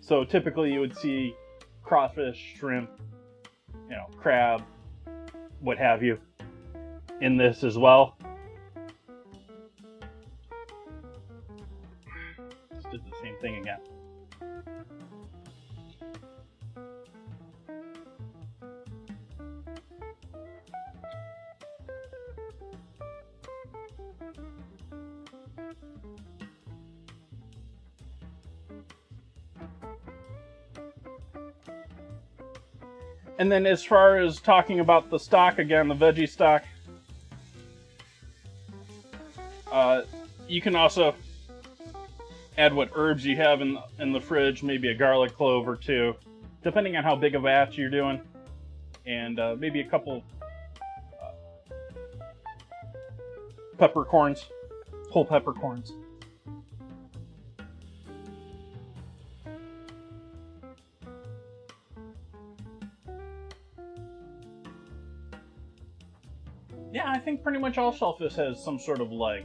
Speaker 1: So typically you would see crawfish, shrimp, crab, what have you, in this as well. Just did the same thing again. And then as far as talking about the stock again, the veggie stock, you can also add what herbs you have in the fridge, maybe a garlic clove or 2, depending on how big a batch you're doing, and maybe a couple Peppercorns. Whole peppercorns. Yeah, I think pretty much all shellfish has some sort of leg.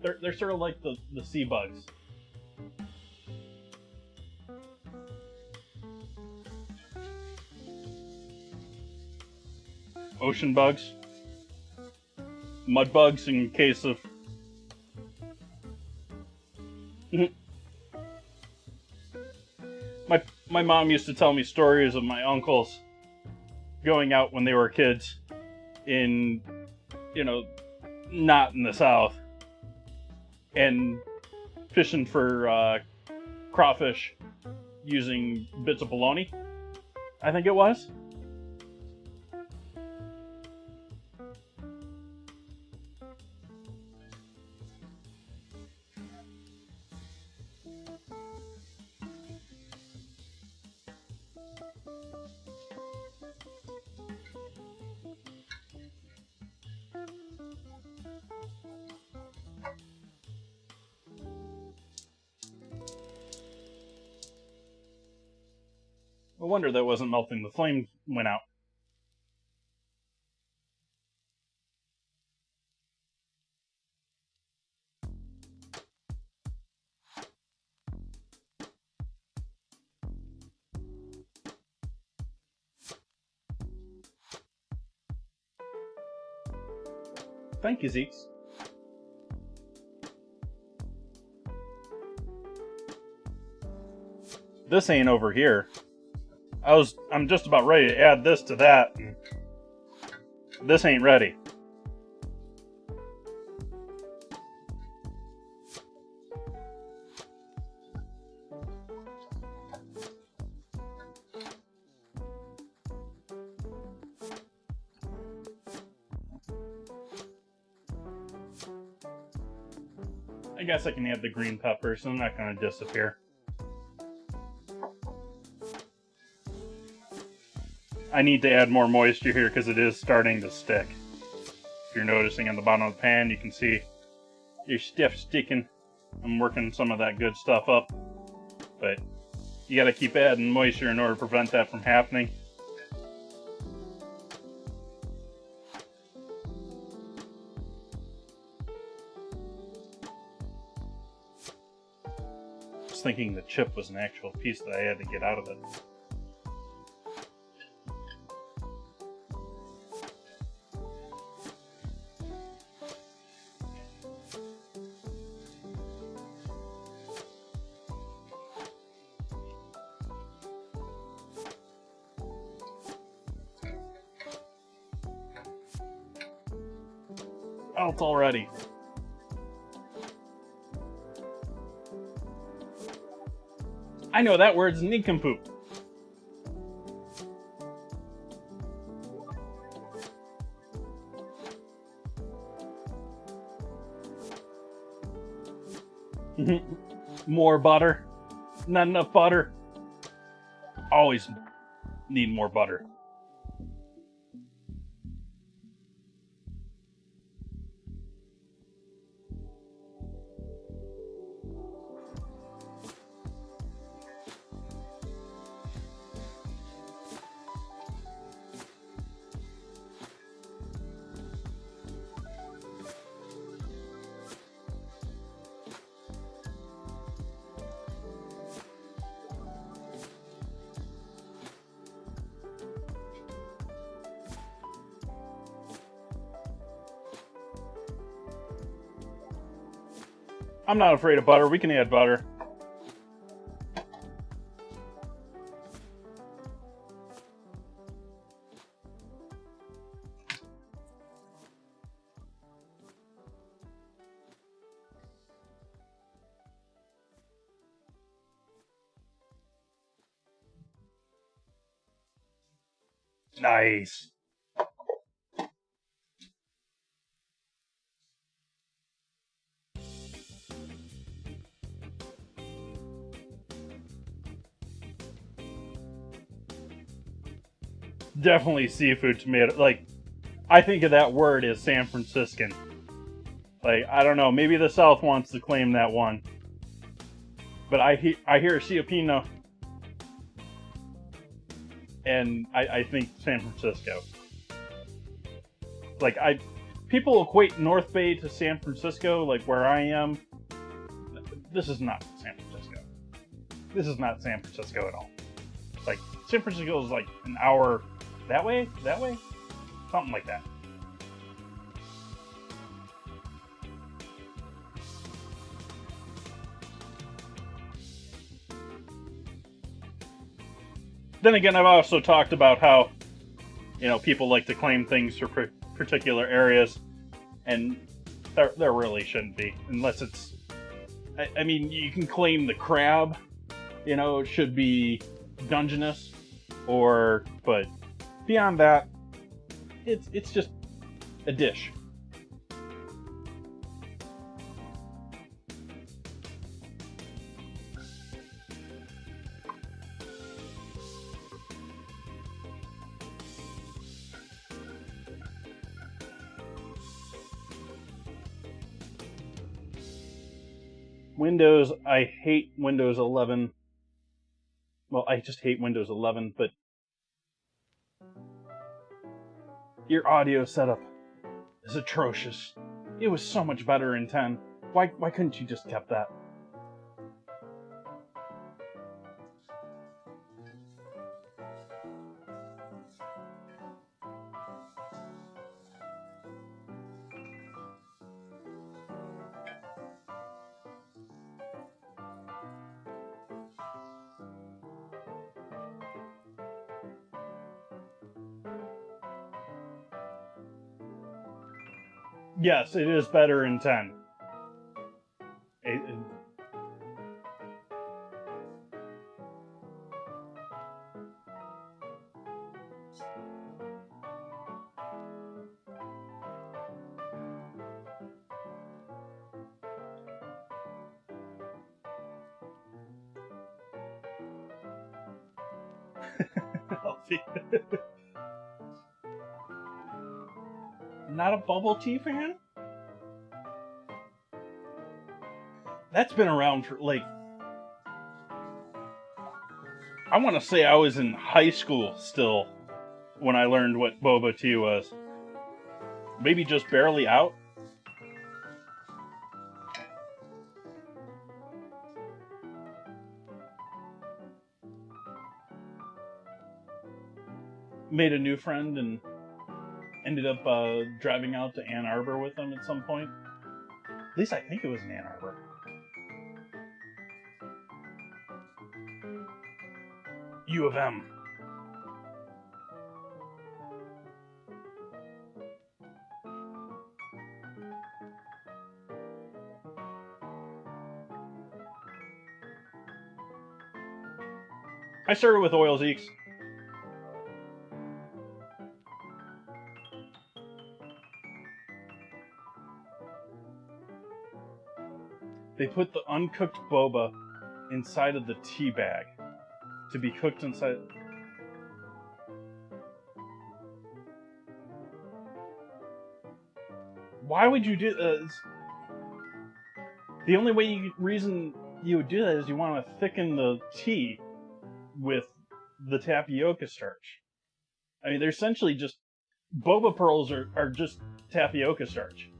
Speaker 1: They're sort of like the sea bugs. Ocean bugs. Mud bugs in case of... my mom used to tell me stories of my uncles going out when they were kids in, not in the South, and fishing for crawfish using bits of bologna, I think it was. No wonder that wasn't melting. The flame went out. Thank you, Zeeks. This ain't over here. I'm just about ready to add this to that. This ain't ready. I guess I can add the green pepper, so I'm not going to disappear. I need to add more moisture here because it is starting to stick. If you're noticing on the bottom of the pan, you can see there's stuff sticking. I'm working some of that good stuff up, but you got to keep adding moisture in order to prevent that from happening. I was thinking the chip was an actual piece that I had to get out of it. Oh, it's all ready. I know that word's nincompoop. More butter. Not enough butter. Always need more butter. I'm not afraid of butter. We can add butter. Nice. Definitely seafood tomato. Like, I think of that word as San Franciscan. Like, I don't know, maybe the South wants to claim that one. But I hear Filipino, and I think San Francisco. Like, people equate North Bay to San Francisco, like where I am. This is not San Francisco. This is not San Francisco at all. Like, San Francisco is like an hour that way, something like that. Then again, I've also talked about how, people like to claim things for particular areas, and there really shouldn't be, unless it's. I mean, you can claim the crab, it should be Dungeness, but beyond that, it's just a dish. Windows, I hate Windows 11. Well, I just hate Windows 11, but your audio setup is atrocious. It was so much better in 10. Why couldn't you just kept that? Yes, it is better in 10. Not a bubble tea fan? That's been around for, I want to say I was in high school still when I learned what boba tea was. Maybe just barely out. Made a new friend and ended up driving out to Ann Arbor with them at some point. At least I think it was in Ann Arbor. U of M. I started with Oil Zeeks. They put the uncooked boba inside of the tea bag to be cooked inside. Why would you do this? The only reason you would do that is you want to thicken the tea with the tapioca starch. I mean, they're essentially just boba pearls are just tapioca starch.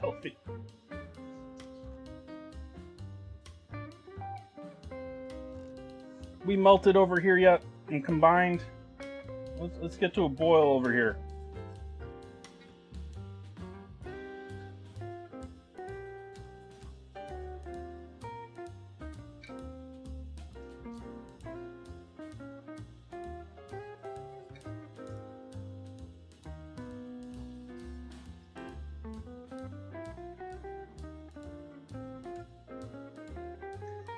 Speaker 1: Healthy. We melted over here yet and combined. Let's get to a boil over here.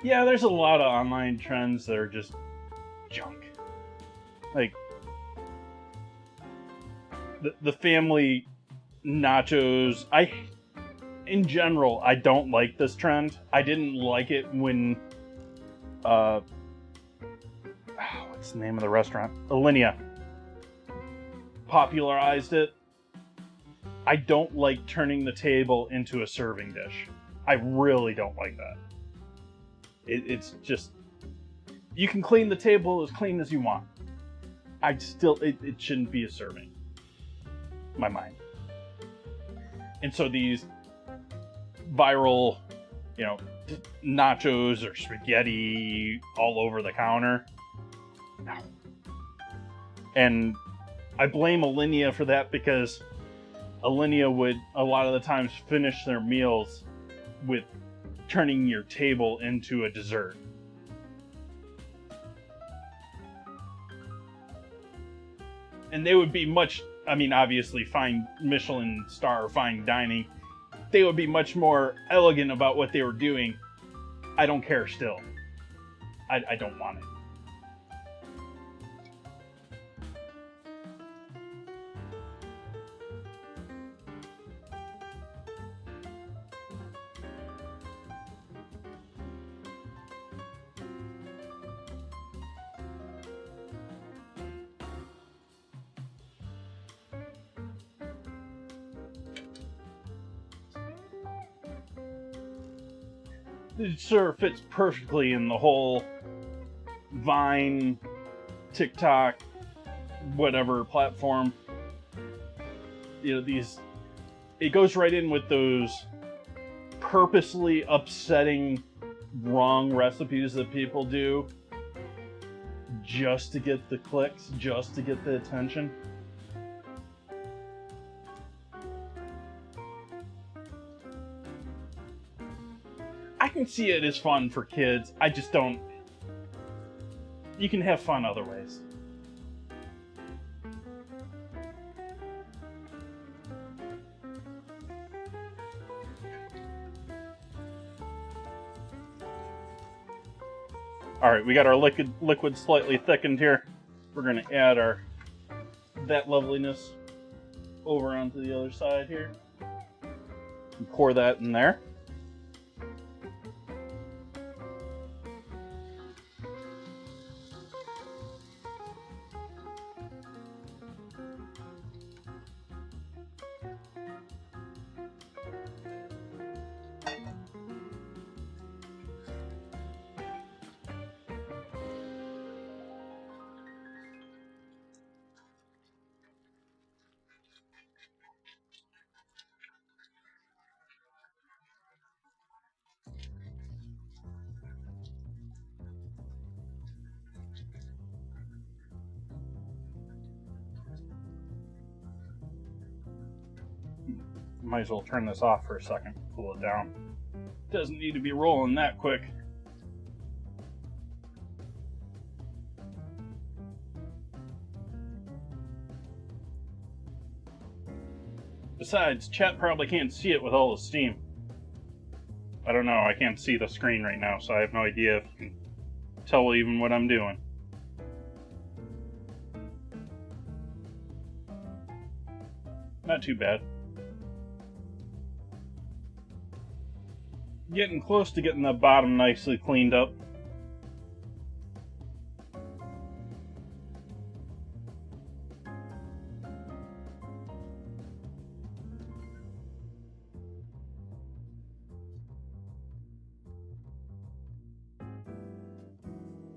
Speaker 1: Yeah, there's a lot of online trends that are just junk. Like, the family nachos, in general, I don't like this trend. I didn't like it when, what's the name of the restaurant? Alinea popularized it. I don't like turning the table into a serving dish. I really don't like that. It's just, you can clean the table as clean as you want. It shouldn't be a serving. My mind. And so these viral, nachos or spaghetti all over the counter. No. And I blame Alinea for that because Alinea would a lot of the times finish their meals with turning your table into a dessert. And they would be obviously fine Michelin star fine dining. They would be much more elegant about what they were doing. I don't care still. I don't want it. It sort of fits perfectly in the whole Vine, TikTok, whatever platform. It goes right in with those purposely upsetting wrong recipes that people do just to get the clicks, just to get the attention. I can see it as fun for kids. I just don't. You can have fun other ways. Alright, we got our liquid slightly thickened here. We're going to add that loveliness over onto the other side here. And pour that in there. Might as well turn this off for a second, cool it down. Doesn't need to be rolling that quick. Besides, chat probably can't see it with all the steam. I don't know, I can't see the screen right now, so I have no idea if you can tell even what I'm doing. Not too bad. Getting close to getting the bottom nicely cleaned up.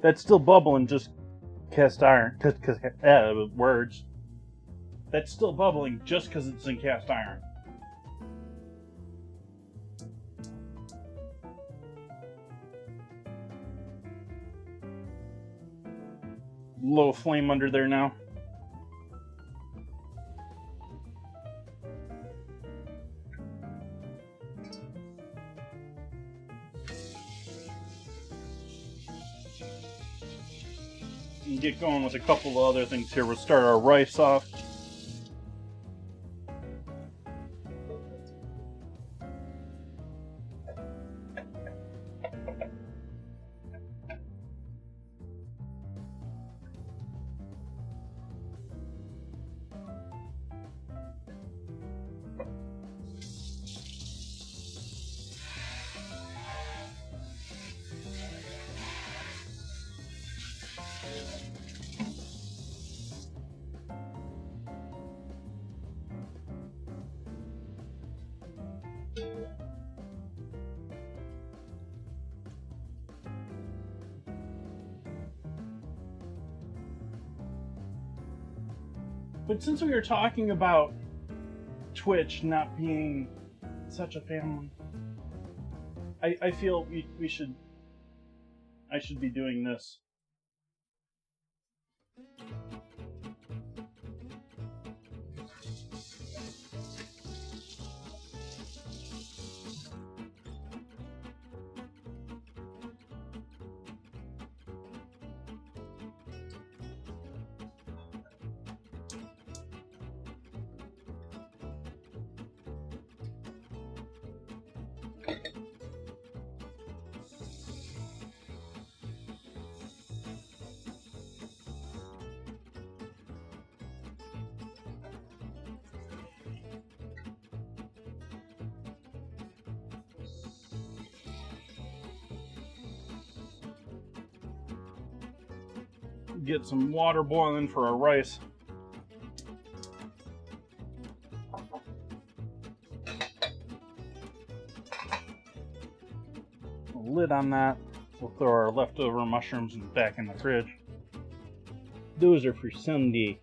Speaker 1: That's still bubbling, just cast iron. Words. That's still bubbling just because it's in cast iron. Low flame under there now. And get going with a couple of other things here. We'll start our rice off. But since we were talking about Twitch not being such a family, I feel we should. I should be doing this. Get some water boiling for our rice. A lid on that. We'll throw our leftover mushrooms back in the fridge. Those are for Sunday.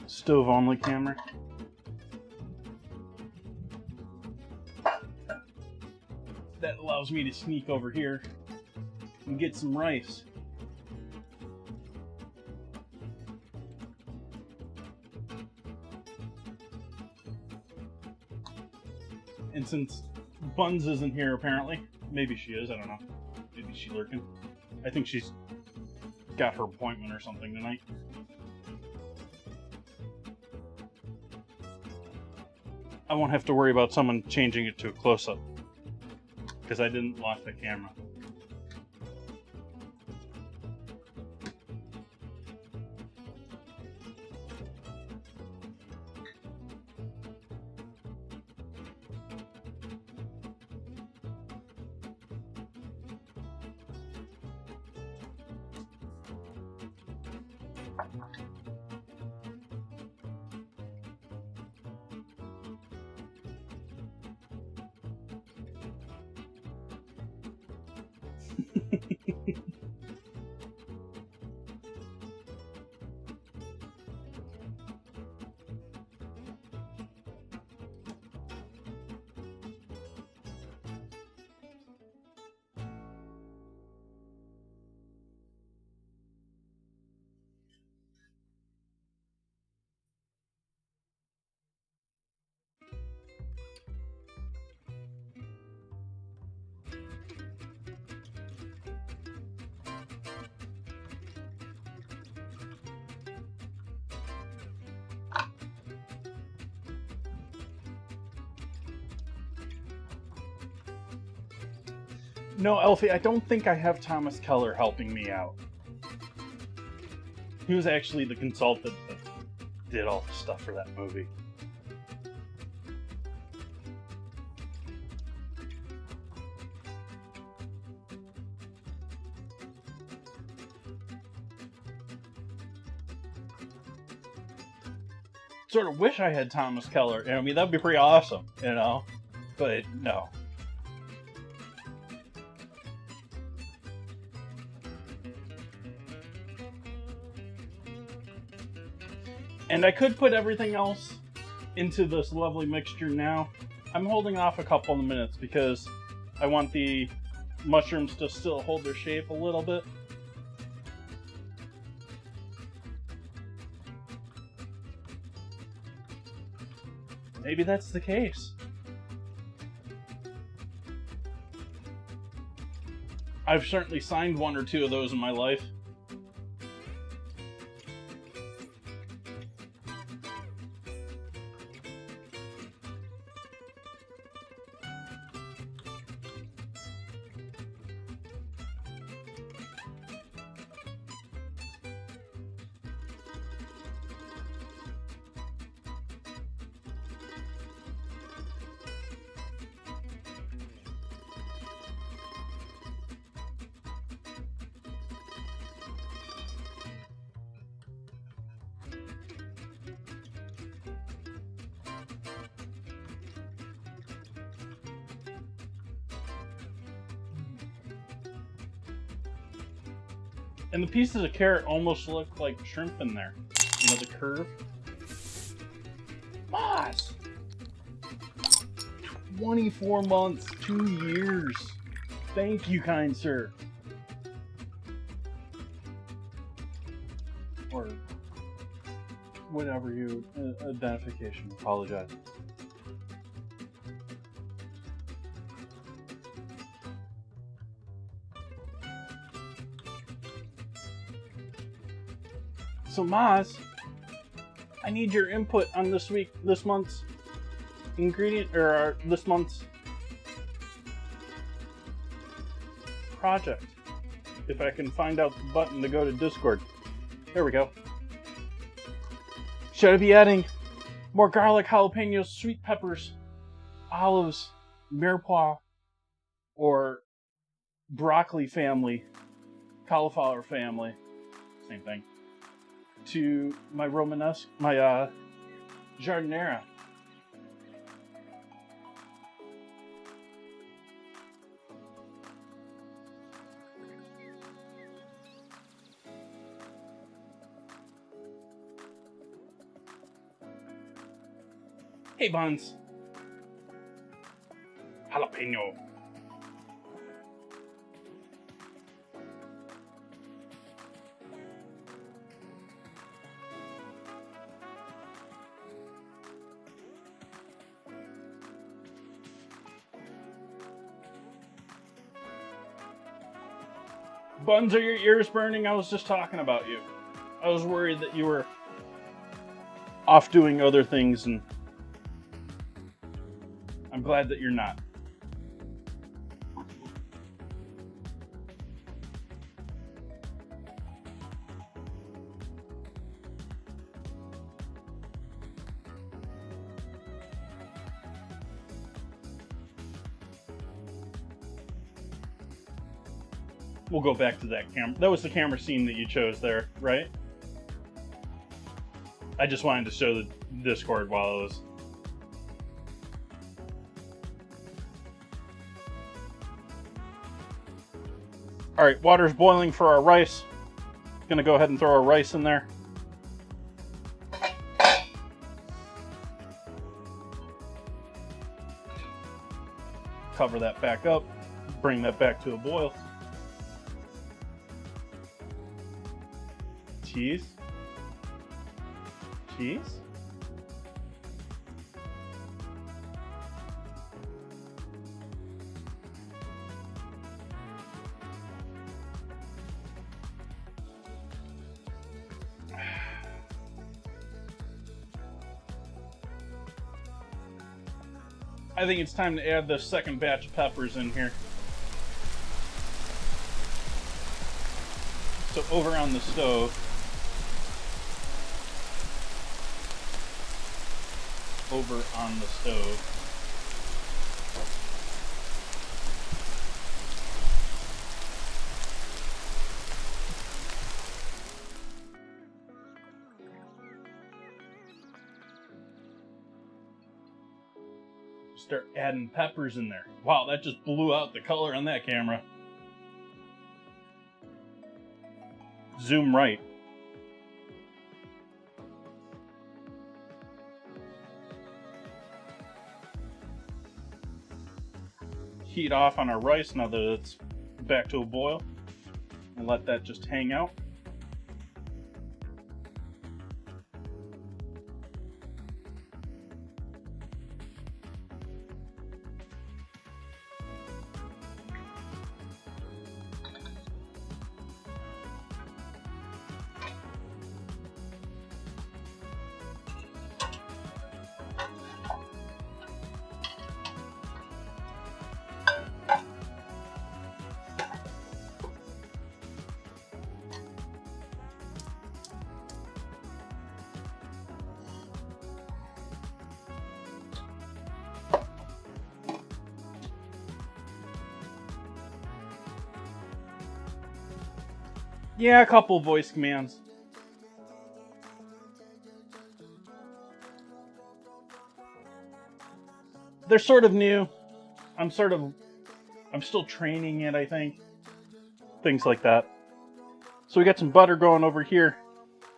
Speaker 1: Stove only camera. That allows me to sneak over here and get some rice. And since Buns isn't here apparently, maybe she is, I don't know. Maybe she's lurking. I think she's got her appointment or something tonight. I won't have to worry about someone changing it to a close-up, because I didn't lock the camera. No, Elfie, I don't think I have Thomas Keller helping me out. He was actually the consultant that did all the stuff for that movie. Sort of wish I had Thomas Keller. I mean, that'd be pretty awesome, you know? But no. And I could put everything else into this lovely mixture now. I'm holding off a couple of minutes because I want the mushrooms to still hold their shape a little bit. Maybe that's the case. I've certainly signed one or two of those in my life. And the pieces of carrot almost look like shrimp in there. You know, the curve. Moss! 24 months, 2 years. Thank you, kind sir. Or whatever you identification. Apologize. So Maz, I need your input on this month's ingredient, or this month's project. If I can find out the button to go to Discord. There we go. Should I be adding more garlic, jalapenos, sweet peppers, olives, mirepoix, or broccoli family, cauliflower family, same thing, to my Romanesque, my jardinera? Hey, Buns. Jalapeno. Buns, are your ears burning? I was just talking about you. I was worried that you were off doing other things, and I'm glad that you're not. We'll go back to that camera. That was the camera scene that you chose there, right? I just wanted to show the Discord while I was... Alright, water's boiling for our rice. Gonna go ahead and throw our rice in there. Cover that back up. Bring that back to a boil. Cheese. Cheese. I think it's time to add the second batch of peppers in here. So over on the stove, start adding peppers in there. Wow, that just blew out the color on that camera. Zoom right. Heat off on our rice now that it's back to a boil, and let that just hang out. Yeah, a couple voice commands. They're sort of new. I'm still training it, I think. Things like that. So we got some butter going over here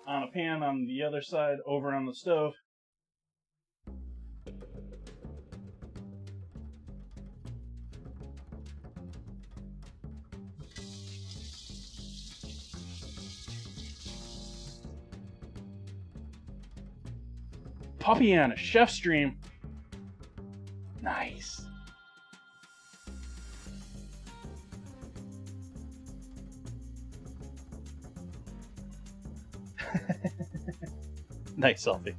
Speaker 1: on a pan on the other side over on the stove. Puppy on a chef stream. Nice. Nice selfie.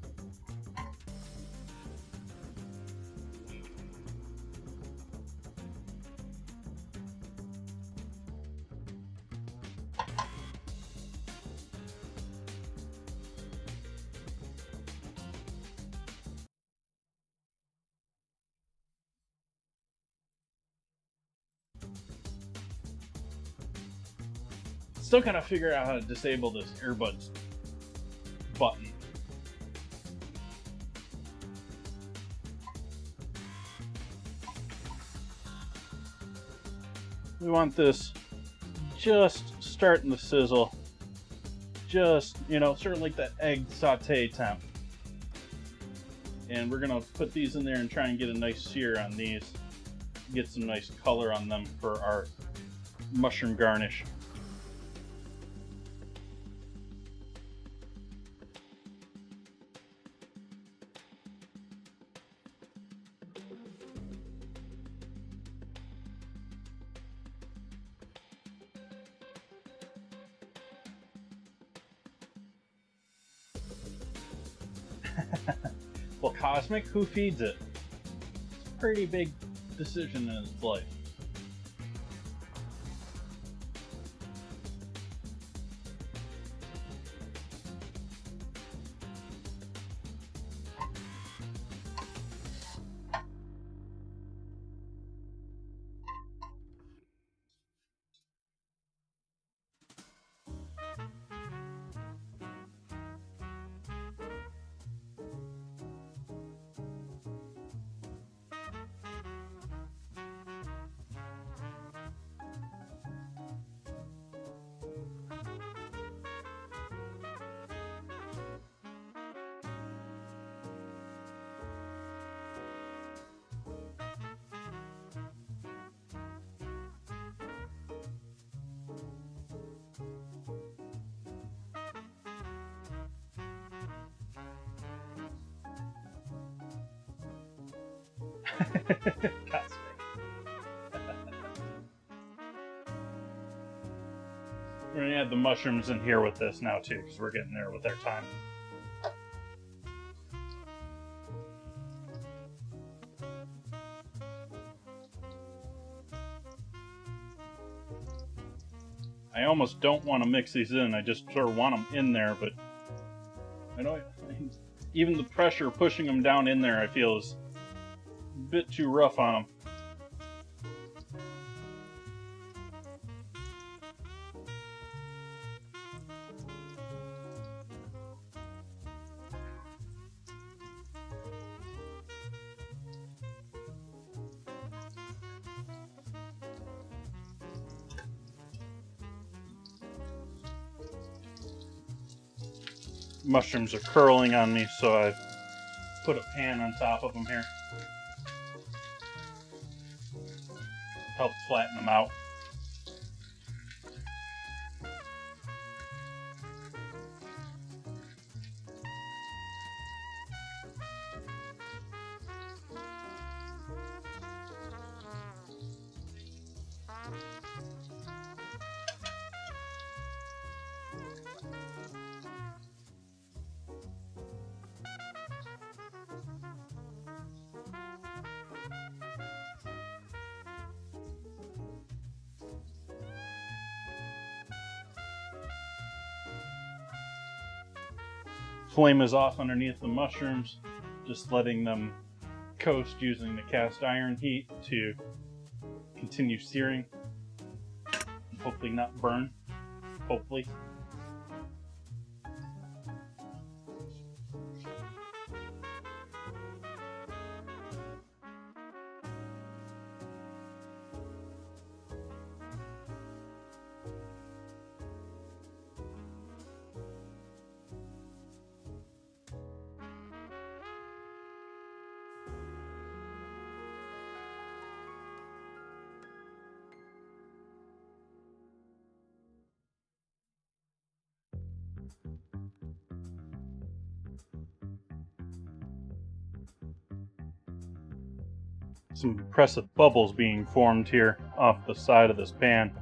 Speaker 1: Still gotta figure out how to disable this earbuds button. We want this just starting to sizzle. Just, sort of like that egg saute temp. And we're gonna put these in there and try and get a nice sear on these. Get some nice color on them for our mushroom garnish. Well, Cosmic, who feeds it? It's a pretty big decision in its life. We're gonna add the mushrooms in here with this now too, because we're getting there with our time. I almost don't want to mix these in. I just sort of want them in there, but I don't. Even the pressure pushing them down in there, I feel, is a bit too rough on them. Mushrooms are curling on me, so I put a pan on top of them here. Help flatten them out. Flame is off underneath the mushrooms, just letting them coast using the cast iron heat to continue searing and hopefully not burn. Hopefully. some impressive bubbles being formed here off the side of this pan.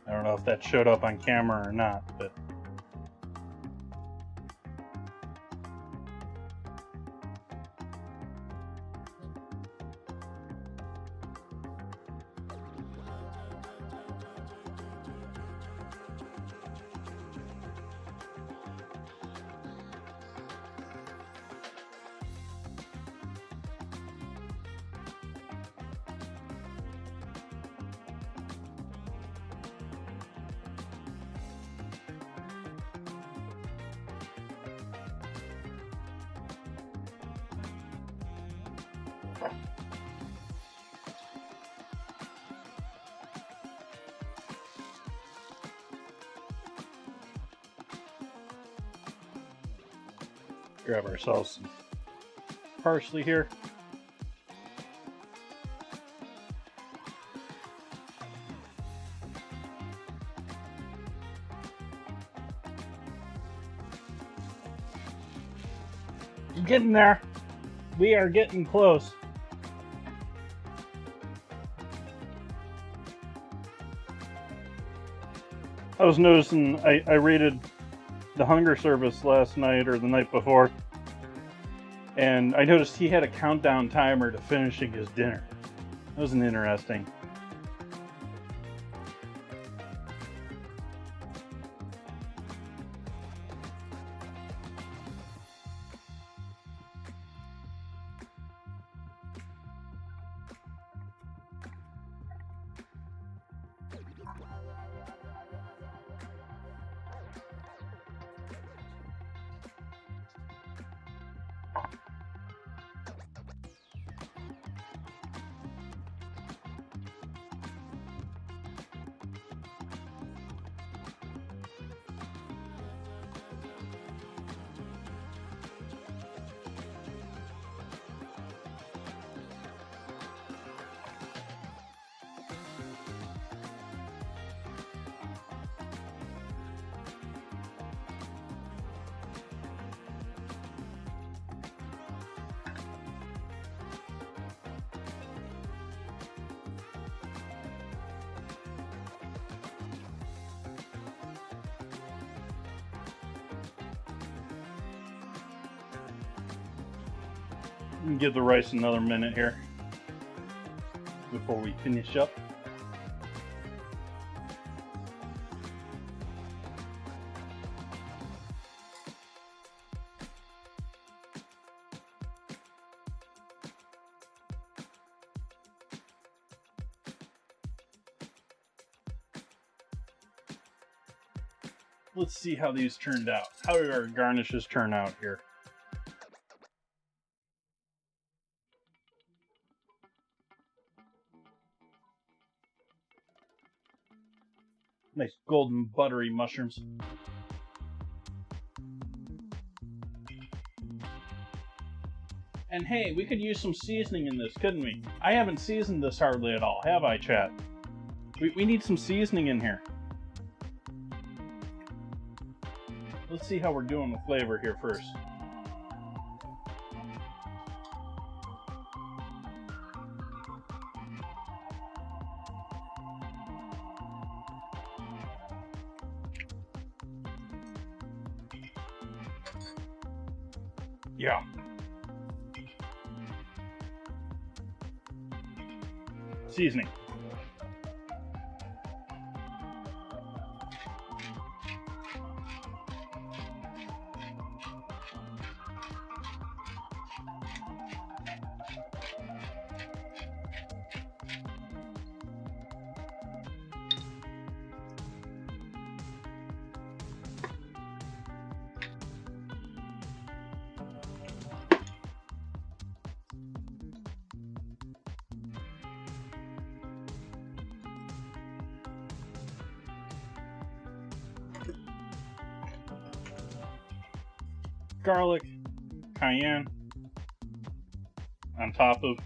Speaker 1: I don't know if that showed up on camera or not, but grab ourselves some parsley here. Getting there. We are getting close. I was noticing, I rated the hunger service last night or the night before, and I noticed he had a countdown timer to finishing his dinner. That was interesting. Give the rice another minute here before we finish up. Let's see how these turned out. How did our garnishes turn out here? Nice golden buttery mushrooms. And hey, we could use some seasoning in this, couldn't we? I haven't seasoned this hardly at all, have I, chat? We need some seasoning in here. Let's see how we're doing with flavor here first. Yeah. Seasoning. Garlic, cayenne on top of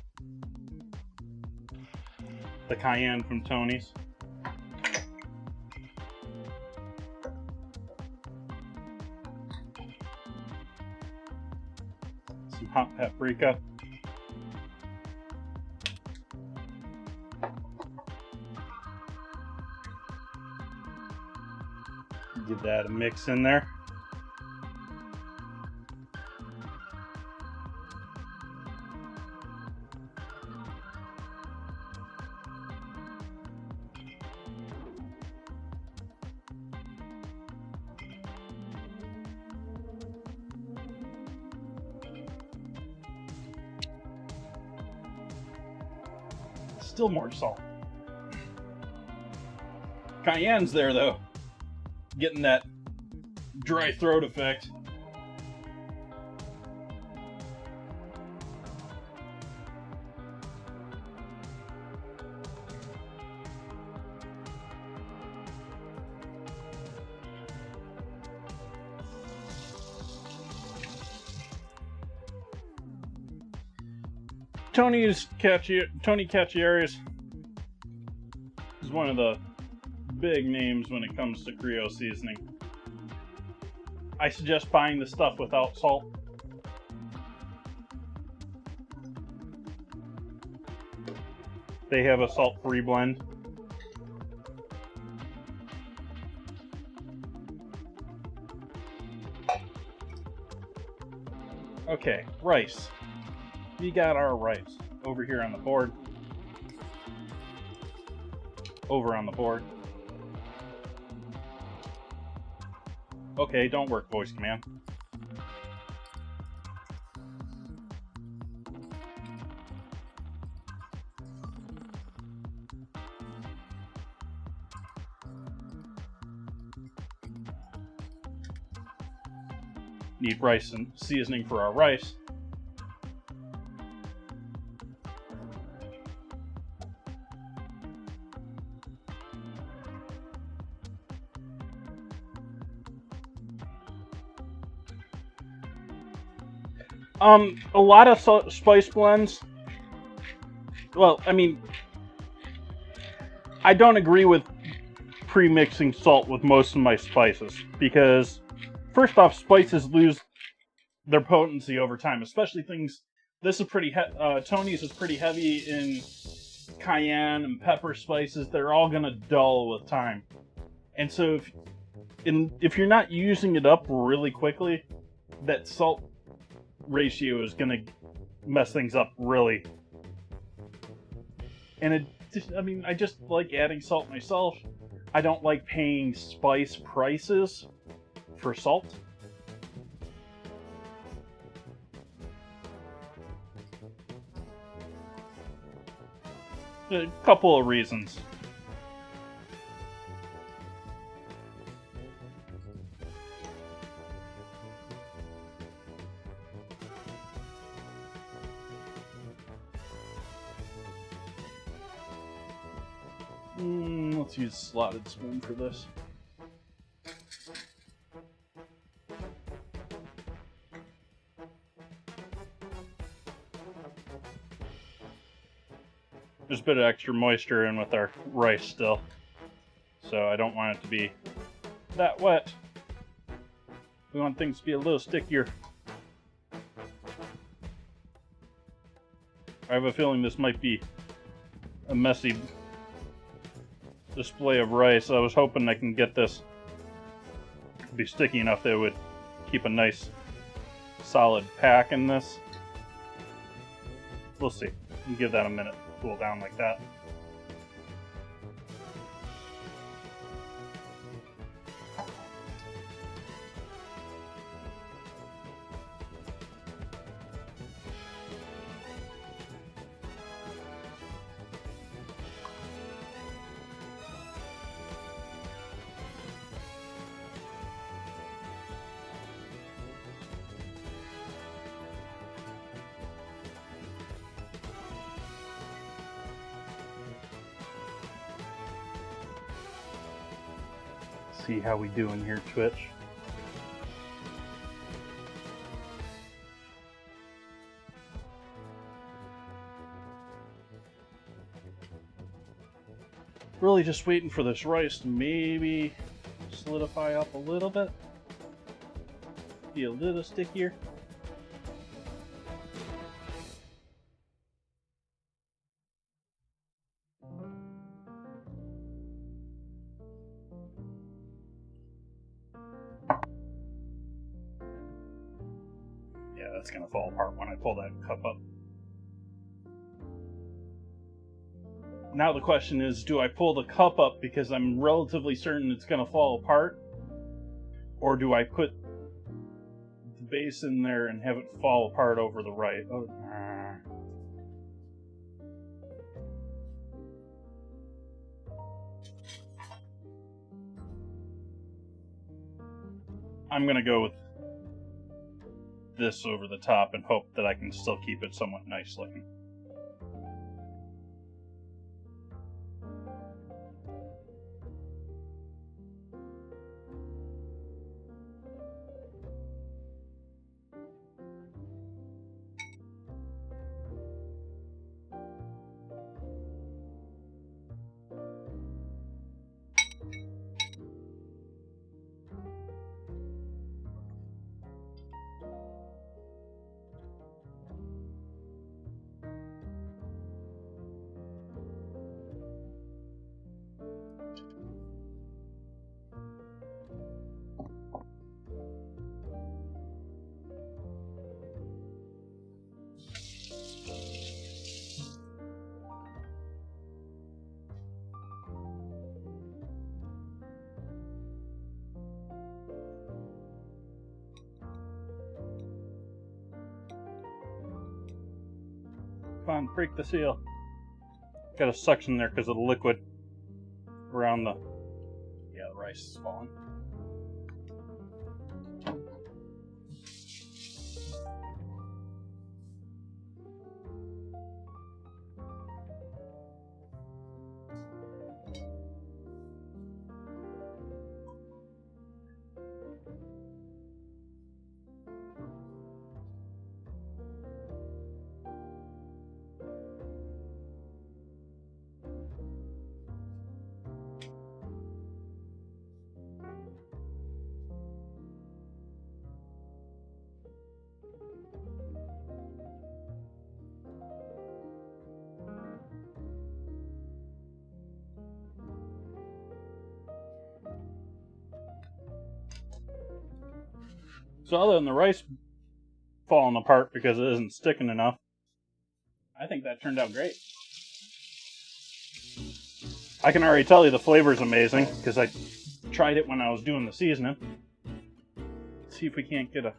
Speaker 1: the cayenne from Tony's. hot paprika. Give that a mix in there. Still more salt. Cayenne's there though, getting that dry throat effect. Tony Cacciaris is one of the big names when it comes to Creole seasoning. I suggest buying the stuff without salt. They have a salt-free blend. Okay, rice. We got our rice over here on the board. Over on the board. Okay, don't work voice command. Need rice and seasoning for our rice. A lot of spice blends. Well, I mean, I don't agree with pre-mixing salt with most of my spices because, first off, spices lose their potency over time, especially things. This is pretty. Tony's is pretty heavy in cayenne and pepper spices. They're all gonna dull with time, and so if you're not using it up really quickly, that salt ratio is gonna mess things up really. And I just like adding salt myself. I don't like paying spice prices for salt. A couple of reasons. Let's use a slotted spoon for this. There's a bit of extra moisture in with our rice still, so I don't want it to be that wet. We want things to be a little stickier. I have a feeling this might be a messy display of rice. I was hoping I can get this to be sticky enough that it would keep a nice solid pack in this. We'll see. We'll give that a minute to cool down like that. See how we doing here, Twitch. Really just waiting for this rice to maybe solidify up a little bit. Be a little stickier. that's going to fall apart when I pull that cup up. Now the question is, do I pull the cup up because I'm relatively certain it's going to fall apart? Or do I put the base in there and have it fall apart over the right? Oh, I'm going to go with this over the top and hope that I can still keep it somewhat nice looking. Come on, break the seal. Got a suction there because of the liquid around the... Yeah, the rice is falling. So other than the rice falling apart because it isn't sticking enough, I think that turned out great. I can already tell you the flavor's amazing because I tried it when I was doing the seasoning. Let's see if we can't get a...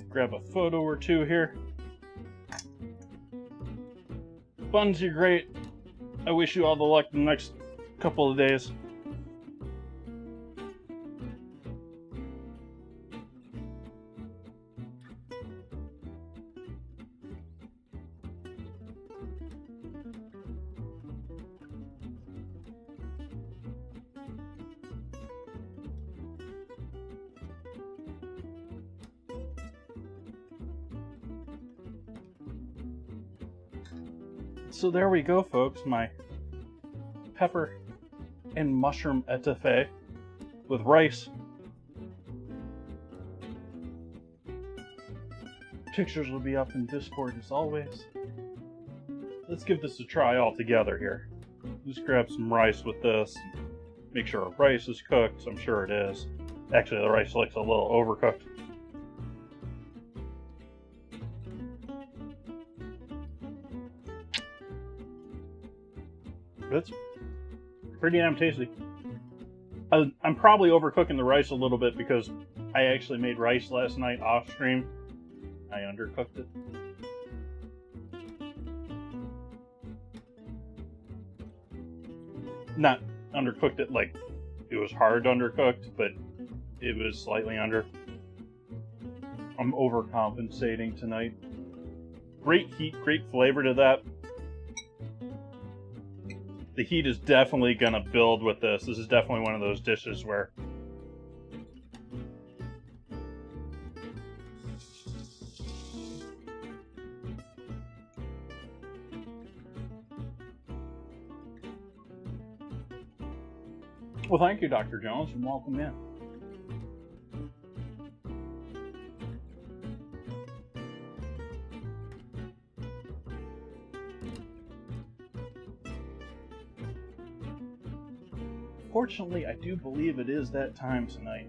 Speaker 1: Grab a photo or two here. Buns, you're great. I wish you all the luck in the next couple of days. So there we go, folks, my pepper and mushroom etouffee with rice. Pictures will be up in Discord as always. Let's give this a try all together here. Just grab some rice with this. Make sure our rice is cooked. I'm sure it is. Actually, the rice looks a little overcooked. It's pretty damn tasty. I'm probably overcooking the rice a little bit because I actually made rice last night off stream. I undercooked it. Not undercooked it like it was hard undercooked, but it was slightly under. I'm overcompensating tonight. Great heat, great flavor to that. The heat is definitely gonna build with this. This is definitely one of those dishes where well, thank you, Dr. Jones, and welcome in. Fortunately, I do believe it is that time tonight.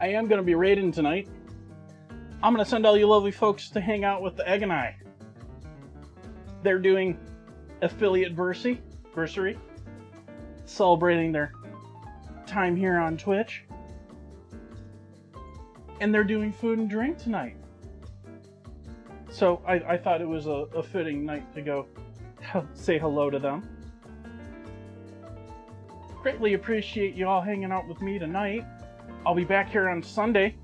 Speaker 1: I am going to be raiding tonight. I'm going to send all you lovely folks to hang out with the Egg and I. They're doing affiliate versary, celebrating their time here on Twitch. And they're doing food and drink tonight. So I thought it was a fitting night to go say hello to them. Greatly appreciate you all hanging out with me tonight. I'll be back here on Sunday.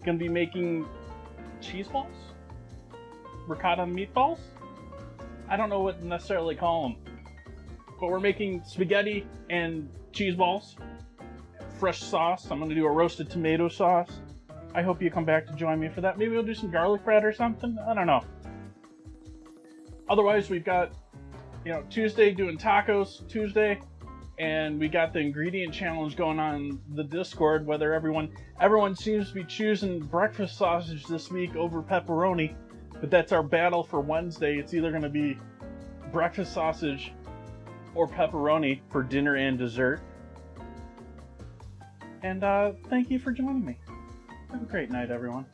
Speaker 1: Gonna be making cheese balls? Ricotta meatballs? I don't know what to necessarily call them. But we're making spaghetti and cheese balls. Fresh sauce. I'm gonna do a roasted tomato sauce. I hope you come back to join me for that. Maybe we'll do some garlic bread or something. I don't know. Otherwise, we've got, Tuesday doing tacos Tuesday. And we got the ingredient challenge going on the Discord, whether everyone seems to be choosing breakfast sausage this week over pepperoni, but that's our battle for Wednesday. It's either going to be breakfast sausage or pepperoni for dinner and dessert. And thank you for joining me. Have a great night, everyone.